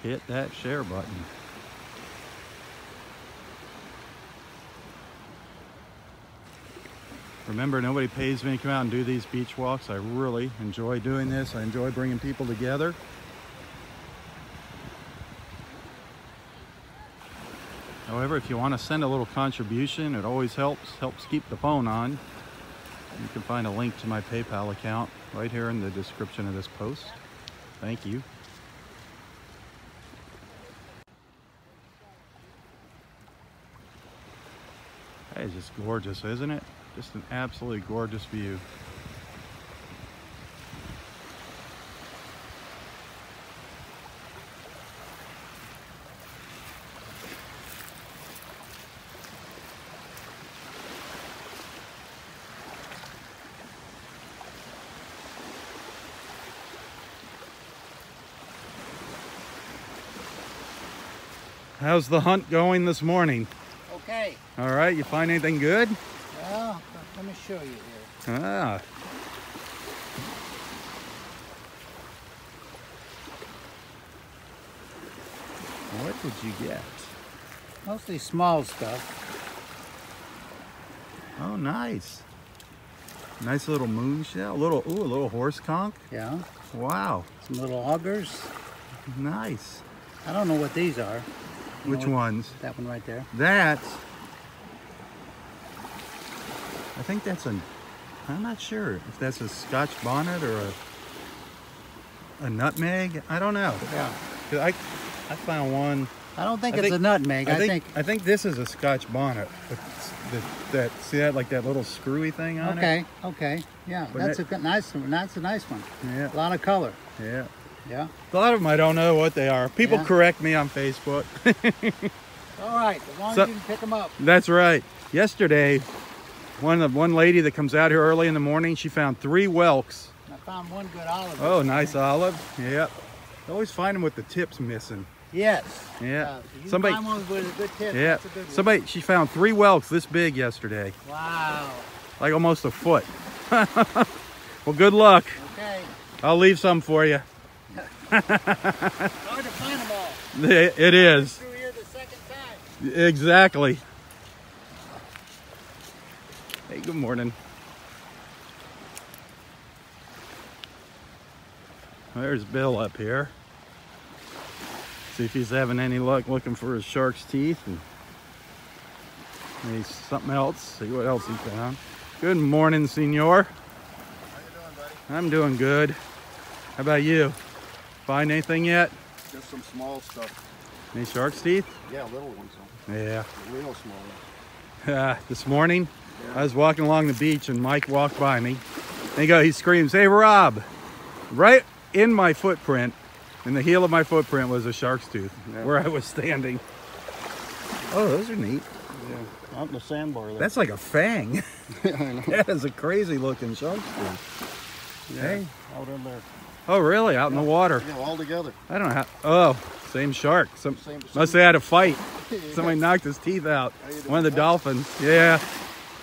hit that share button. Remember, nobody pays me to come out and do these beach walks. I really enjoy doing this. I enjoy bringing people together. However, if you want to send a little contribution, it always helps keep the phone on. You can find a link to my PayPal account right here in the description of this post. Thank you. That is just gorgeous, isn't it? Just an absolutely gorgeous view. How's the hunt going this morning? Okay. All right, you find anything good? Well, Let me show you here. Ah. What did you get? Mostly small stuff. Oh, nice. Nice little moon shell. A little horse conch. Yeah. Wow. Some little augers. Nice. I don't know what these are. You Which know what- ones? That one right there. I think that's I'm not sure if that's a Scotch bonnet or a nutmeg. I don't know. Yeah. 'Cause I found one. I don't think I it's think- a nutmeg. I think this is a Scotch bonnet. See that like that little screwy thing on it? Okay. Okay. Yeah. But That's it- a good, nice one. That's a nice one. Yeah. A lot of color. Yeah. Yeah. A lot of them I don't know what they are. People Yeah. correct me on Facebook. All right. As long So- as you can pick them up. That's right. Yesterday, one lady that comes out here early in the morning, she found 3 whelks. I found one good olive. Oh, nice olive. Yep. I always find them with the tips missing. Yes. Yeah. You Somebody. find one with a good tip. Yeah. That's a good one. Somebody. She found 3 whelks this big yesterday, Wow. like almost a foot. Well, good luck. Okay. I'll leave some for you. Hard to find them all. It is. Through here the second time. Exactly. Hey, good morning. There's Bill up here. See if he's having any luck looking for his shark's teeth and maybe something else. See what else he found. Good morning, senor. How you doing, buddy? I'm doing good. How about you? Find anything yet? Just some small stuff. Any shark's teeth? Yeah, little ones. Yeah. Real small ones. This morning, I was walking along the beach and Mike walked by me. And he screams, "Hey, Rob!" Right in my footprint, in the heel of my footprint was a shark's tooth where I was standing. Oh, those are neat. Yeah. Out in the sandbar there. That's like a fang. I know. That is a crazy looking shark's tooth. Yeah. Hey. Out in there. Oh, really? Out in the water? Yeah, all together. I don't know how. Oh, same shark. Same- Must have had a fight. Somebody knocked his teeth out. How you doing, One of the bud? dolphins. Yeah.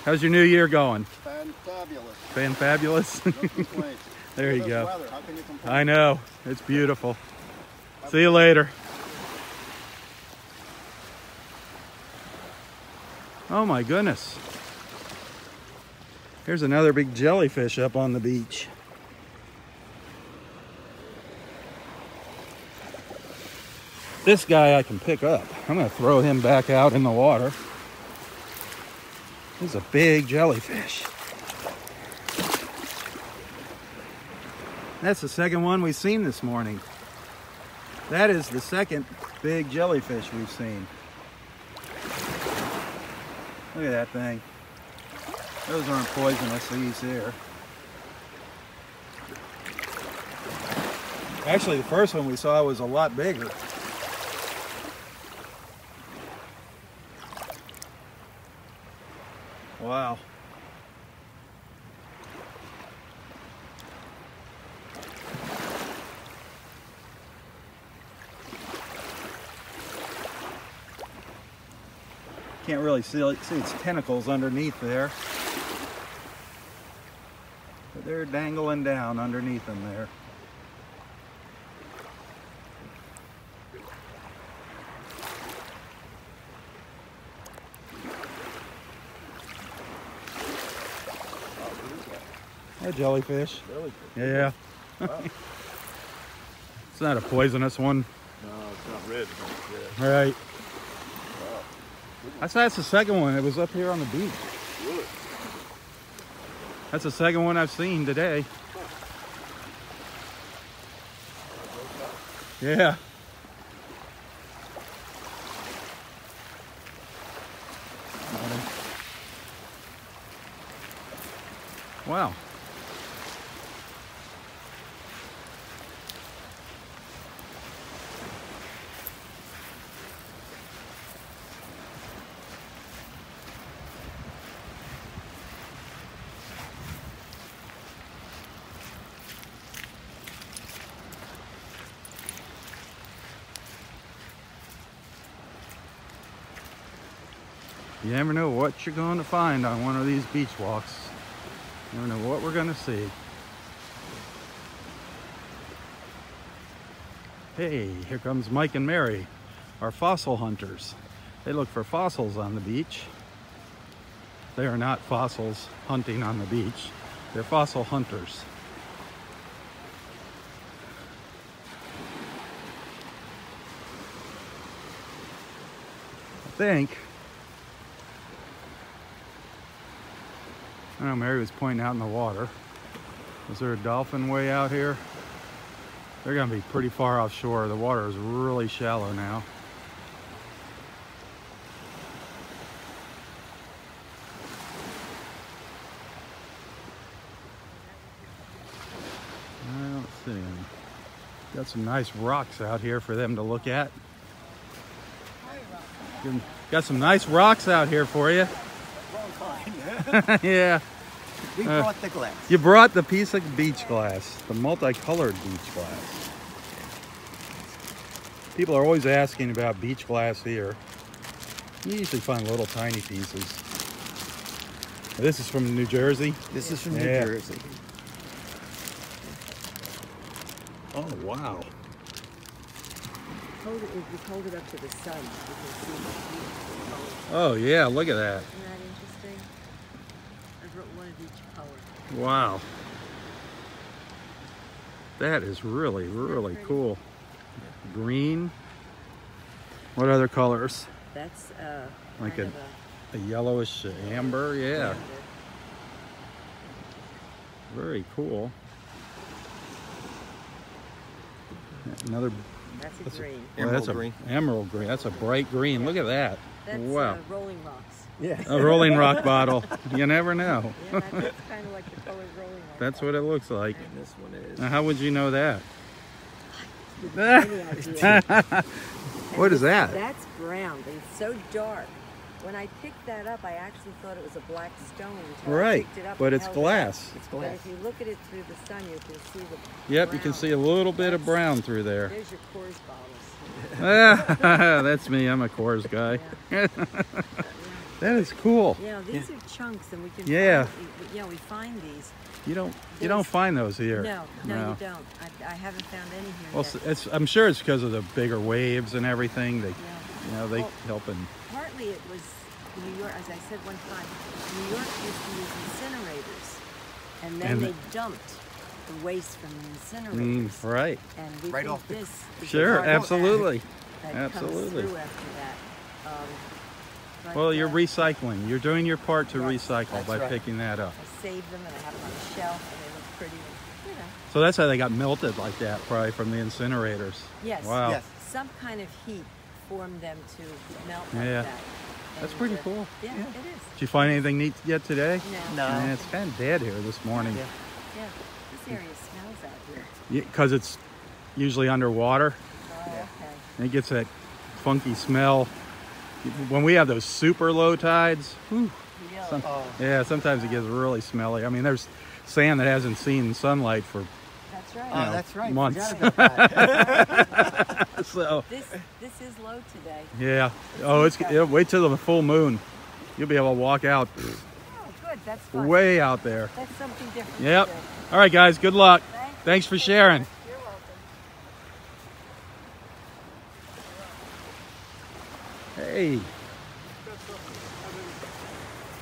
How's your new year going? Fantabulous. Fantabulous? No complaints. There you This go. weather, how can you complain? I know. It's beautiful. See you later. Oh my goodness. Here's another big jellyfish up on the beach. This guy I can pick up. I'm going to throw him back out in the water. This is a big jellyfish. That's the second one we've seen this morning. That is the second big jellyfish we've seen. Look at that thing. Those aren't poisonous, these here. Actually, the first one we saw was a lot bigger. Wow. Can't really see its tentacles underneath there. But they're dangling down underneath them there. A jellyfish. Yeah. It's not a poisonous one. No, it's not red. It's Right. That's the second one. It was up here on the beach. Really? That's the second one I've seen today. Yeah. Wow. You never know what you're going to find on one of these beach walks. You never know what we're going to see. Hey, here comes Mike and Mary, our fossil hunters. They look for fossils on the beach. They are not fossils hunting on the beach. They're fossil hunters. I think. I don't know, Mary was pointing out in the water. Is there a dolphin way out here? They're gonna be pretty far offshore. The water is really shallow now. I don't see any. Got some nice rocks out here for them to look at. Got some nice rocks out here for you. Yeah. We brought the glass. You brought the piece of beach glass, the multicolored beach glass. People are always asking about beach glass here. You usually find little tiny pieces. This is from New Jersey? This is from New Yeah. Jersey. Oh, wow. Hold it, if you hold it up to the sun, you can see the beautiful color. Oh, yeah, look at that. Isn't that interesting? I wrote one of each color. Wow. That is really, really cool. Green. What other colors? That's Like kind a yellowish amber, yeah. amber. Very cool. Another, That's a green. well, that's Emerald green. Emerald green. That's a bright green. Look at that. That's Wow. Rolling Rocks. Yeah. A Rolling Rock bottle. You never know. Yeah, that's kind of like the color Rolling Rock. That's what it looks like. And this one is. Now, how would you know that? Any idea. What is that? That's brown, but it's so dark. When I picked that up, I actually thought it was a black stone until I Right, picked it up but and it's held it up. glass. It's But glass. if you look at it through the sun, you can see the Yep, you can brown. see a little bit of brown through there. There's your Coors bottles. That's me. I'm a Coors guy. Yeah. That is cool. You know, these are chunks, and we can. Yeah. We find these. You don't find those here. No, you don't. I haven't found any here Well, yet. I'm sure it's because of the bigger waves and everything. They, Yeah. they Well, help and. Partly it was New York, as I said one time, New York used to use incinerators, and then And- they dumped the waste from the incinerators. Right. And we Right think off the- this is Sure. the part Absolutely. that Absolutely. comes through after that. But, Well, you're recycling. You're doing your part to Yes, recycle that's by right. picking that up. I saved them and I have them on a shelf, and they look pretty. And, So that's how they got melted like that, probably from the incinerators. Yes. Wow. Yes. Some kind of heat formed them to melt like Yeah. that. That's And, pretty cool. Yeah, it is. Did you find anything neat yet today? No. No. Man, it's kind of dead here this morning. Yeah. Yeah. This area smells out here. Because it's usually underwater. Oh, okay. And it gets that funky smell. When we have those super low tides, whew, Really? Oh, yeah, sometimes it gets really smelly. I mean, there's sand that hasn't seen sunlight for That's right. know, that's right. months. Forgot about that. so. This is low today. Yeah. Oh, it'll wait till the full moon. You'll be able to walk out Oh, good. That's fun. way out there. That's something different. Yep. To do. All right, guys. Good luck. Thanks. Thanks for sharing. You're welcome. Hey.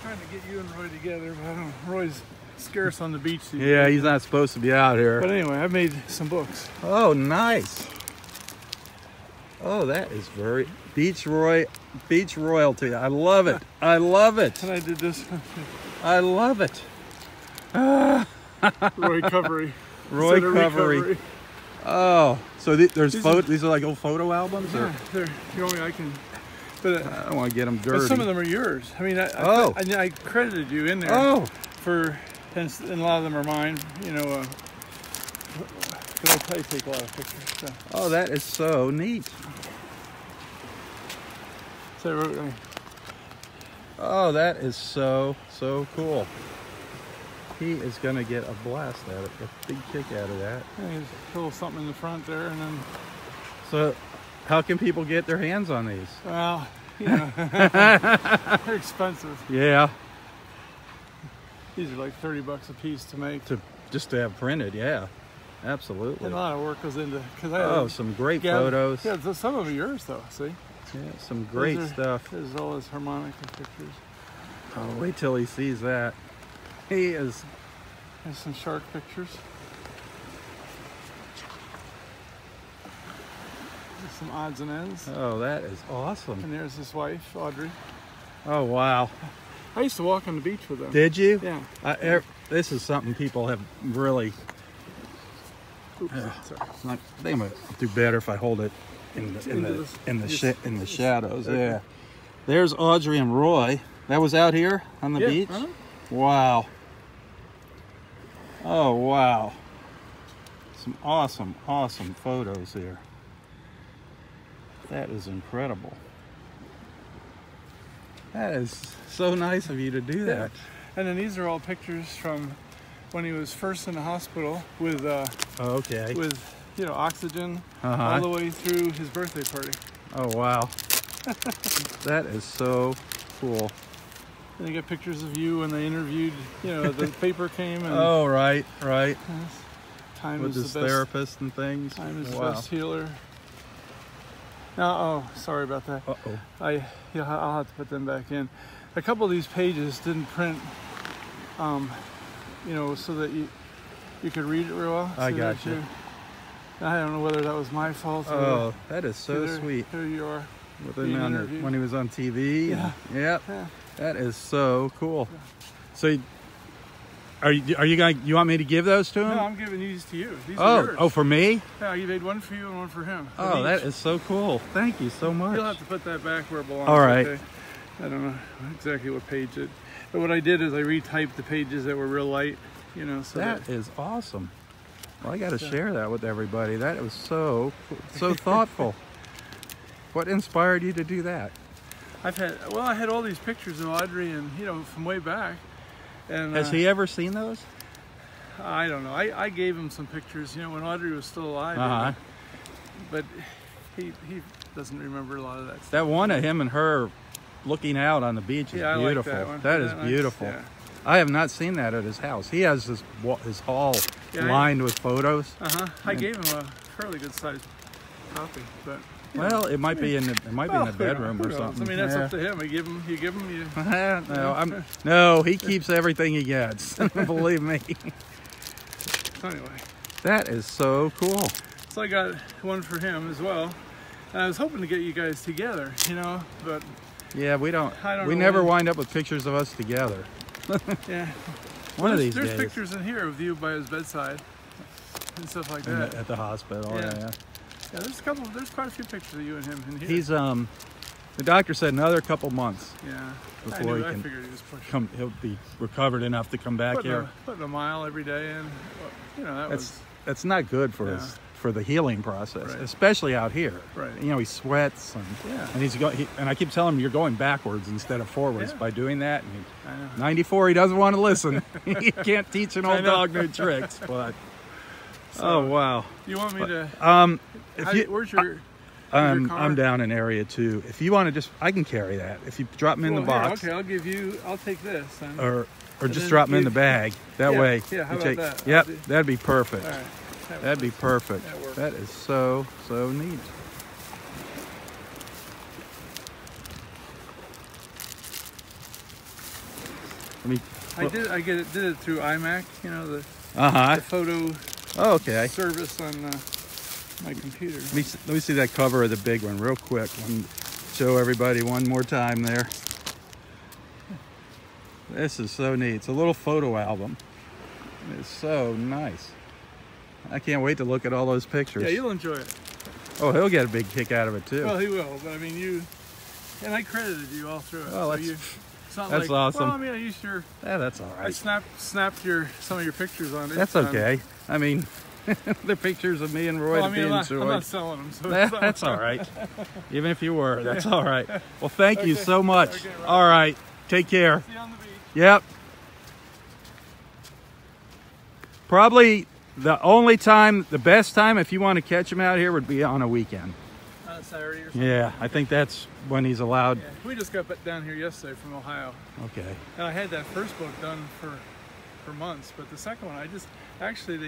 Trying to get you and Roy together, but I don't know. Roy's scarce on the beach these Yeah, days. he's not supposed to be out here. But anyway, I made some books. Oh, nice. Oh, that is very beach royalty. I love it. I love it. And I did this I love it. Roy Covery. Roy Instead of Covery. Recovery. Oh, so there's These photo. are- These are like old photo albums, or Yeah, there. You want me? I can. But, I don't want to get them dirty. but some of them are yours. I mean, Oh. I credited you in there Oh, for, and a lot of them are mine. You know, because I probably take a lot of pictures. So, oh, that is so neat. so I wrote, Oh, that is so cool. He is gonna get a blast out of it, a big kick out of that. there's a little something in the front there, and then So, how can people get their hands on these? well, You know, they're expensive. Yeah, These are like $30 a piece to make. just to have printed. Yeah, absolutely. And a lot of work goes into. Cause Some great photos. Yeah, some of them are yours though. See. Yeah, some great stuff. There's all his harmonica pictures. Oh, wait till he sees that. He is. There's some shark pictures. There's some odds and ends. Oh, that is awesome. And there's his wife, Audrey. Oh, wow. I used to walk on the beach with them. Did you? Yeah. This is something people have really. Oops, sorry. I think I'm gonna do better if I hold it in the shadows. Yeah. There's Audrey and Roy. That was out here on the beach. Uh-huh. Wow. Oh, wow. Some awesome, awesome photos here. That is incredible. That is so nice of you to do that. And then these are all pictures from when he was first in the hospital with Okay. with oxygen Uh-huh. all the way through his birthday party. Oh, wow. That is so cool. And they got pictures of you when they interviewed. The paper came and Oh, right. time With is his the best. therapist and things. Time is the Wow. best healer. Now, sorry about that. Uh-oh. I'll have to put them back in. A couple of these pages didn't print, so that you could read it real well. I So got that you. I don't know whether that was my fault. Oh, that is so sweet. Here you are. With being him interviewed. when he was on TV. Yeah. Yep. Yeah. That is so cool. So, are you going? You want me to give those to him? No, I'm giving these to you. These are yours. Oh, for me? Yeah, you made one for you and one for him. Oh, that is so cool. Thank you so much. You'll have to put that back where it belongs. All right. Okay? I don't know exactly what page it. But what I did is I retyped the pages that were real light. So That is awesome. Well, I got to share that with everybody. That was so thoughtful. What inspired you to do that? I had all these pictures of Audrey and from way back. And Has he ever seen those? I don't know. I gave him some pictures, when Audrey was still alive. Uh-huh. But he doesn't remember a lot of that stuff. That one of him and her looking out on the beach is Yeah, I like beautiful. that one. That Isn't is that nice? beautiful. Yeah. I have not seen that at his house. He has his hall Yeah, lined with photos. I gave him a fairly good sized copy, but Well, it might be in the who bedroom or knows? something. I mean, that's Yeah. up to him. You give him. No, he keeps everything he gets. Believe me. So anyway, That is so cool. so I got one for him as well, and I was hoping to get you guys together, but Yeah, we don't. I don't We know never when. wind up with pictures of us together. yeah. One of these There's days. pictures in here of you by his bedside and stuff like that. At the hospital. Yeah. Yeah. Yeah, there's quite a few pictures of you and him in here. He's the doctor said another couple months yeah. before I he can figured he was pushing. he'll be recovered enough to come back here. Putting a mile every day in. That's not good for Yeah. for the healing process, Right. especially out here. Right. He sweats and Yeah. and and I keep telling him you're going backwards instead of forwards Yeah. by doing that. And I know. 94, he doesn't want to listen. You can't teach an old know. dog new tricks. But oh wow. You want me to? Where's your? I'm down in area 2. If you want to I can carry that. If you drop them in the box, Okay, I'll take this. And, or And just then drop them in the give- bag. That Yeah, way. yeah, how you about that? Yep, I'll do- that'd be perfect. all right. That'd be perfect. That works. That is so neat. I did it through iMac. The Uh-huh. photo Oh, okay. service on my computer. Let me see that cover of the big one real quick. Show everybody one more time there. This is so neat. It's a little photo album. It's so nice. I can't wait to look at all those pictures. Yeah, you'll enjoy it. Oh, he'll get a big kick out of it too. Well, he will, but I mean, and I credited you all through it. Oh, so that's- it's not that's like, awesome. Well, I mean, I used your, Yeah, that's all I right. snapped some of your pictures on it. That's okay. I mean, the pictures of me and Roy Well, I to mean, be I'm enjoyed. not selling them, so it's not- That's all right. Even if you were, that's all right. Well, thank you so much. Okay, Rob. All right. Take care. See you on the beach. Yep. Probably the best time if you want to catch them out here would be on a weekend. on Saturday or something. Yeah, I think that's when he's allowed. Yeah. We just got down here yesterday from Ohio. Okay. And I had that first book done for months, but the second one, they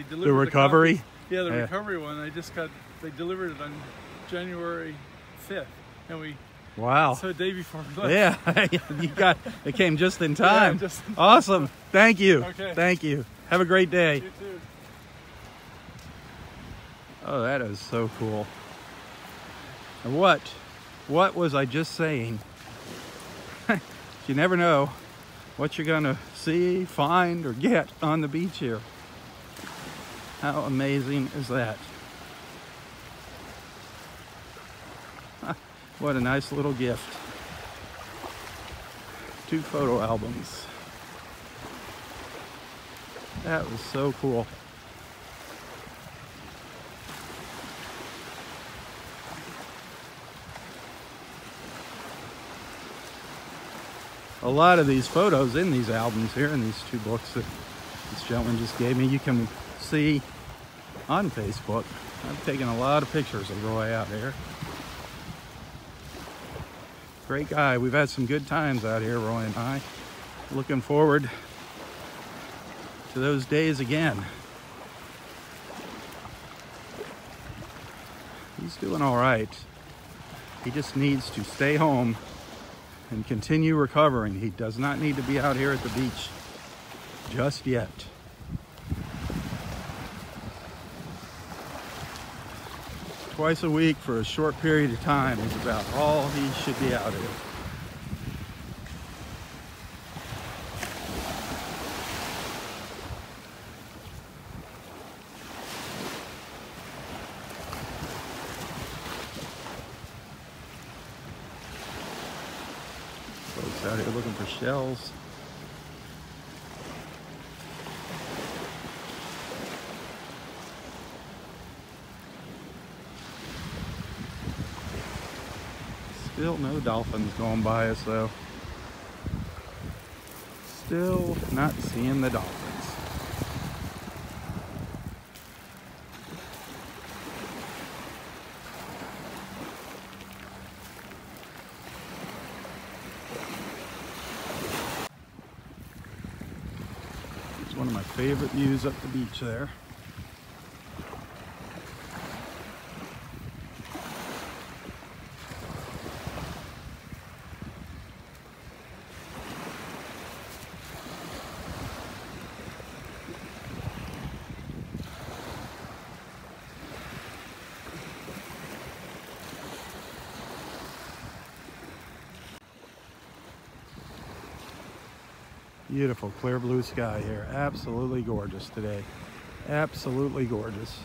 delivered The recovery? copies. Yeah, the Yeah. recovery one. They delivered it on January 5th, and Wow. so the day before we left. Yeah, it came just in time. Yeah, just in time. Awesome. Thank you. Okay. Thank you. Have a great day. You too. Oh, that is so cool. And what was I just saying? You never know what you're gonna see, find, or get on the beach here. How amazing is that? What a nice little gift. 2 photo albums. That was so cool. A lot of these photos in these albums here, in these 2 books that this gentleman just gave me, you can see on Facebook. I've taken a lot of pictures of Roy out here. Great guy. We've had some good times out here, Roy and I. Looking forward to those days again. He's doing all right. He just needs to stay home and continue recovering. He does not need to be out here at the beach just yet. Twice a week for a short period of time is about all he should be out here. Folks out here looking for shells. Still no dolphins going by us though. Still not seeing the dolphins. It's one of my favorite views up the beach there. Beautiful clear blue sky here. Absolutely gorgeous today. Absolutely gorgeous.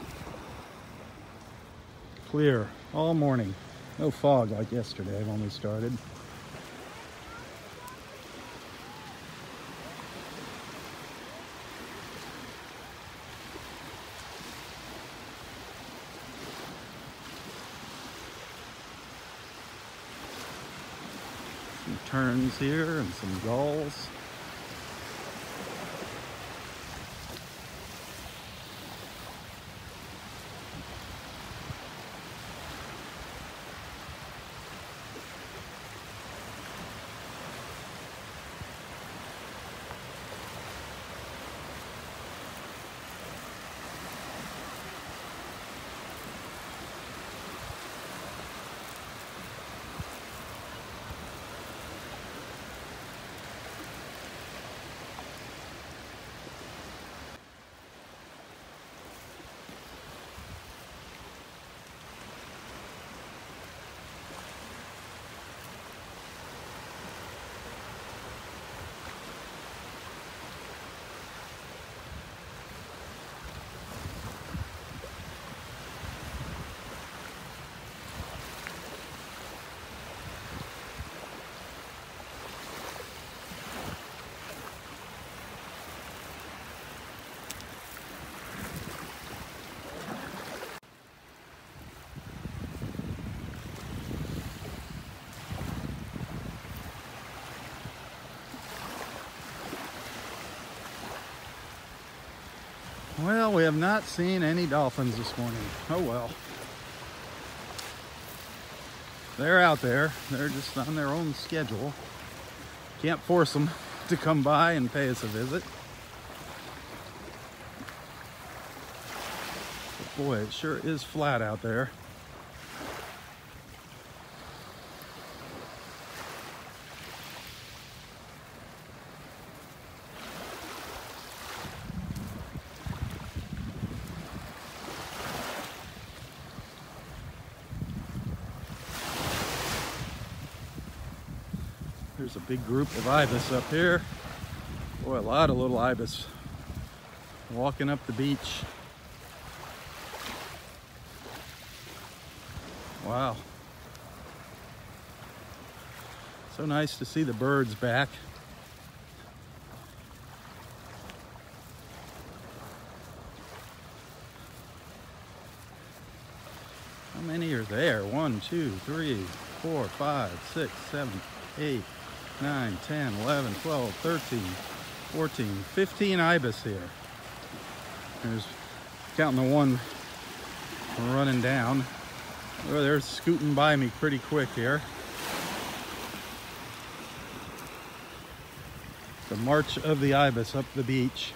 Clear all morning. No fog like yesterday when we started. Some terns here and some gulls. Well, we have not seen any dolphins this morning. Oh well. they're out there. They're just on their own schedule. Can't force them to come by and pay us a visit. But boy, it sure is flat out there. There's a big group of ibis up here. Boy, a lot of little ibis walking up the beach. Wow. So nice to see the birds back. How many are there? 1, 2, 3, 4, 5, 6, 7, 8, 9, 10, 11, 12, 13, 14, 15 ibis here. There's counting the one running down. Oh, they're scooting by me pretty quick here. The march of the ibis up the beach.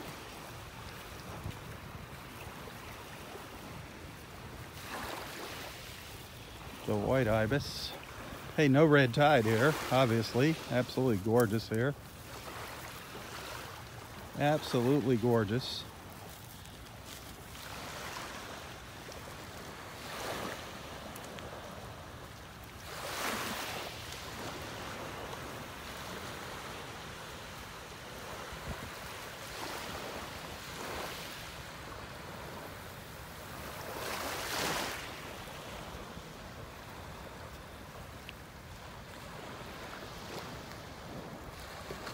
The white ibis. Hey, no red tide here, obviously. Absolutely gorgeous here. Absolutely gorgeous.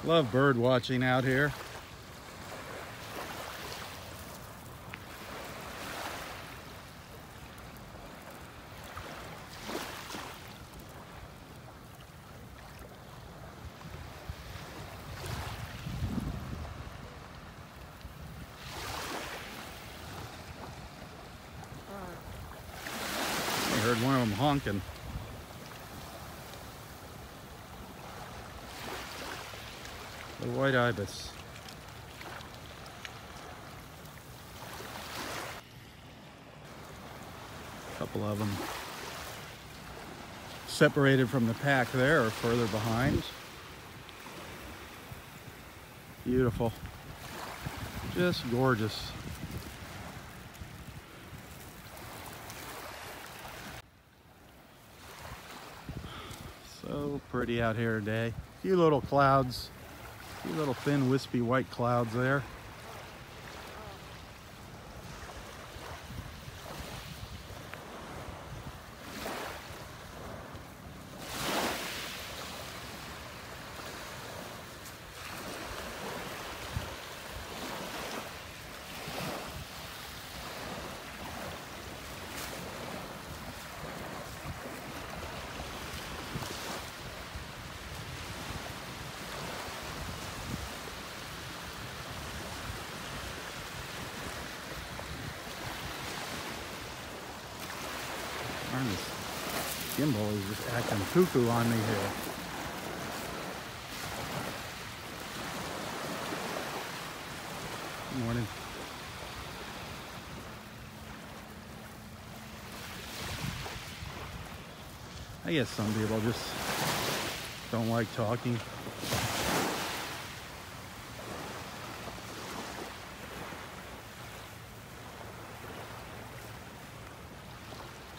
Love bird watching out here. I heard one of them honking. The white ibis. A couple of them separated from the pack there or further behind. Beautiful. Just gorgeous. So pretty out here today. A few little clouds. A few little thin, wispy white clouds there. Darn, this gimbal is just acting cuckoo on me here. Good morning. I guess some people just don't like talking.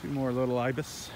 Two more little ibis.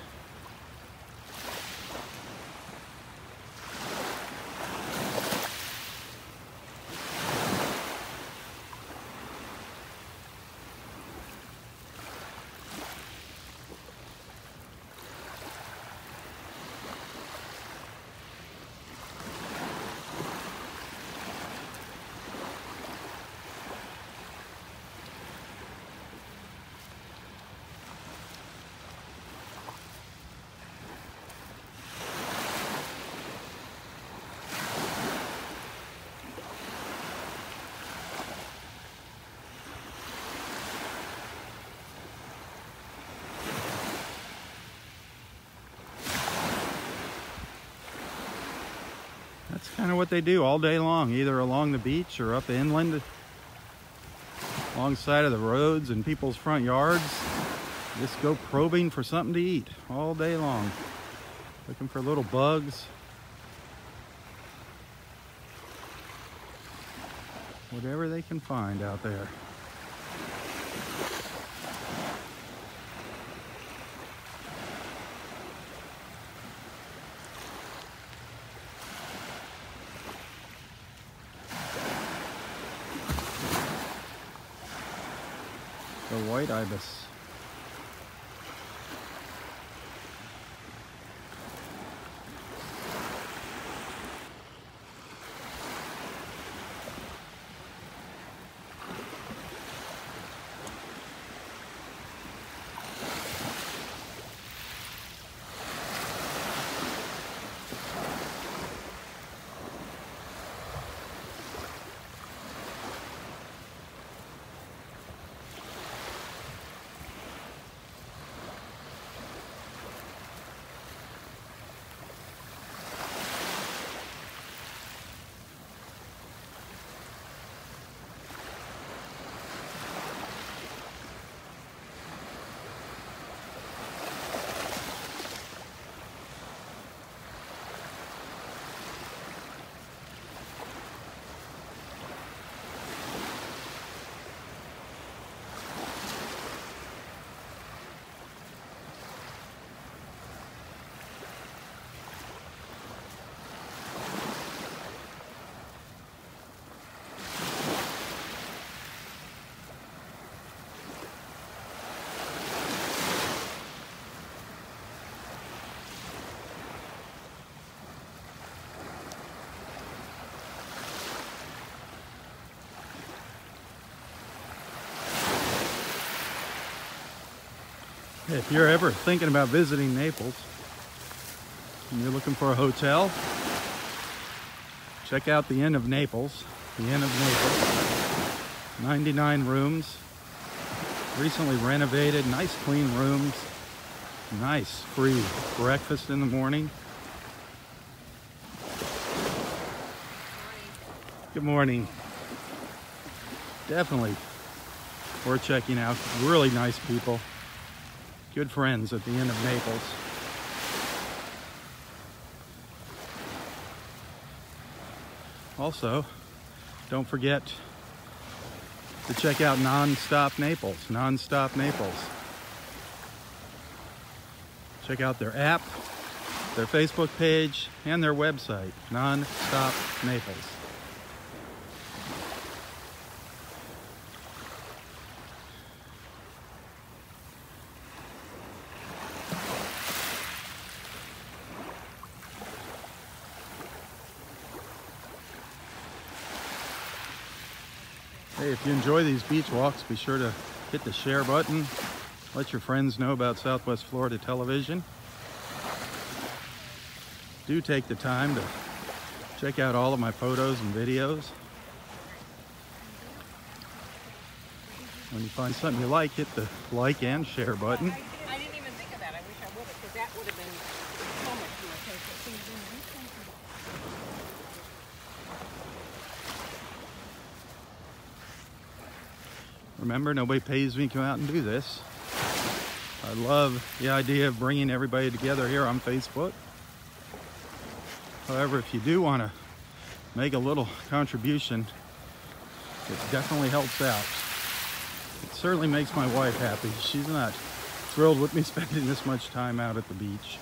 It's kind of what they do all day long, either along the beach or up inland, alongside of the roads and people's front yards. Just go probing for something to eat all day long, looking for little bugs, whatever they can find out there. The white ibis. If you're ever thinking about visiting Naples and you're looking for a hotel, check out the Inn of Naples. The Inn of Naples. 99 rooms. Recently renovated. Nice clean rooms. Nice free breakfast in the morning. Good morning. Definitely worth checking out. Really nice people. Good friends at the Inn of Naples. Also, don't forget to check out Non-Stop Naples. Non-Stop Naples. Check out their app, their Facebook page, and their website, Non-Stop Naples. Hey, if you enjoy these beach walks, be sure to hit the share button. Let your friends know about Southwest Florida Television. Do take the time to check out all of my photos and videos. When you find something you like, hit the like and share button. I didn't even think of that. I wish I would have, because that would have been so much more tasty. Remember, nobody pays me to come out and do this. I love the idea of bringing everybody together here on Facebook. However, if you do want to make a little contribution, it definitely helps out. It certainly makes my wife happy. She's not thrilled with me spending this much time out at the beach.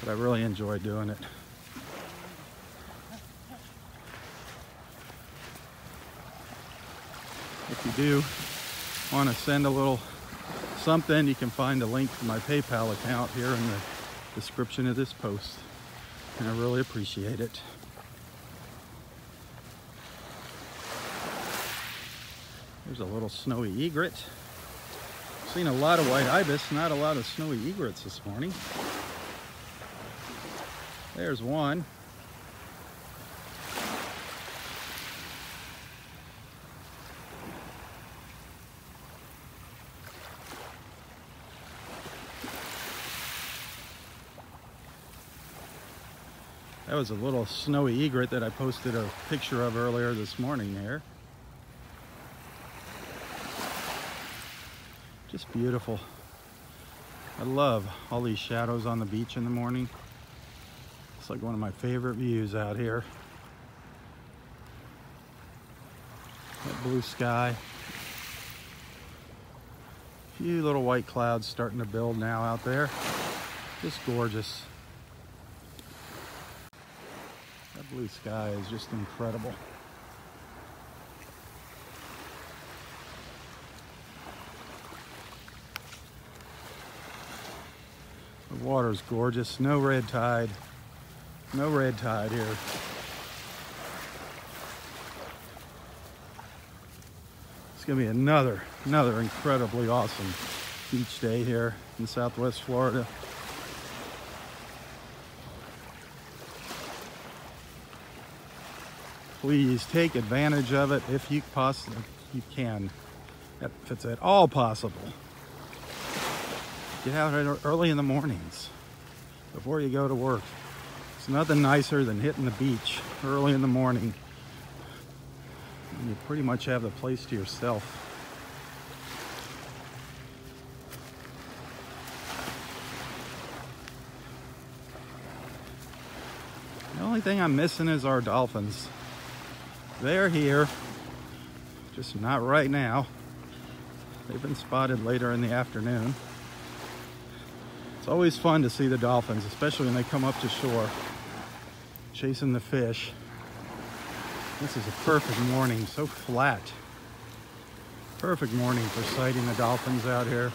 But I really enjoy doing it. If you do want to send a little something, you can find a link to my PayPal account here in the description of this post. And I really appreciate it. There's a little snowy egret. Seen a lot of white ibis, not a lot of snowy egrets this morning. There's one. That was a little snowy egret that I posted a picture of earlier this morning there. Just beautiful. I love all these shadows on the beach in the morning. It's like one of my favorite views out here. That blue sky. A few little white clouds starting to build now out there. Just gorgeous. That blue sky is just incredible. The water's gorgeous. No red tide. No red tide here. It's gonna be another incredibly awesome beach day here in Southwest Florida. Please take advantage of it if you possibly can, if it's at all possible. Get out early in the mornings before you go to work. It's nothing nicer than hitting the beach early in the morning. And you pretty much have the place to yourself. The only thing I'm missing is our dolphins. They're here, just not right now. They've been spotted later in the afternoon. It's always fun to see the dolphins, especially when they come up to shore, chasing the fish. This is a perfect morning, so flat. Perfect morning for sighting the dolphins out here.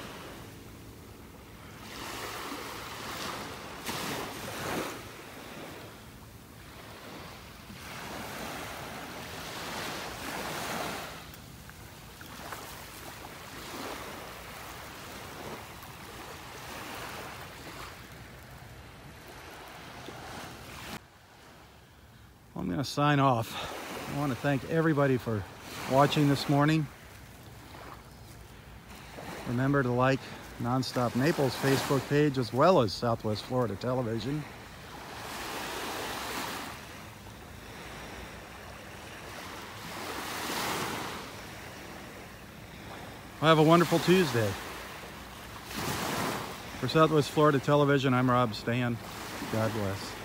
I'm going to sign off. I want to thank everybody for watching this morning. Remember to like Nonstop Naples Facebook page as well as Southwest Florida Television. Well, have a wonderful Tuesday. For Southwest Florida Television, I'm Rob Stan. God bless.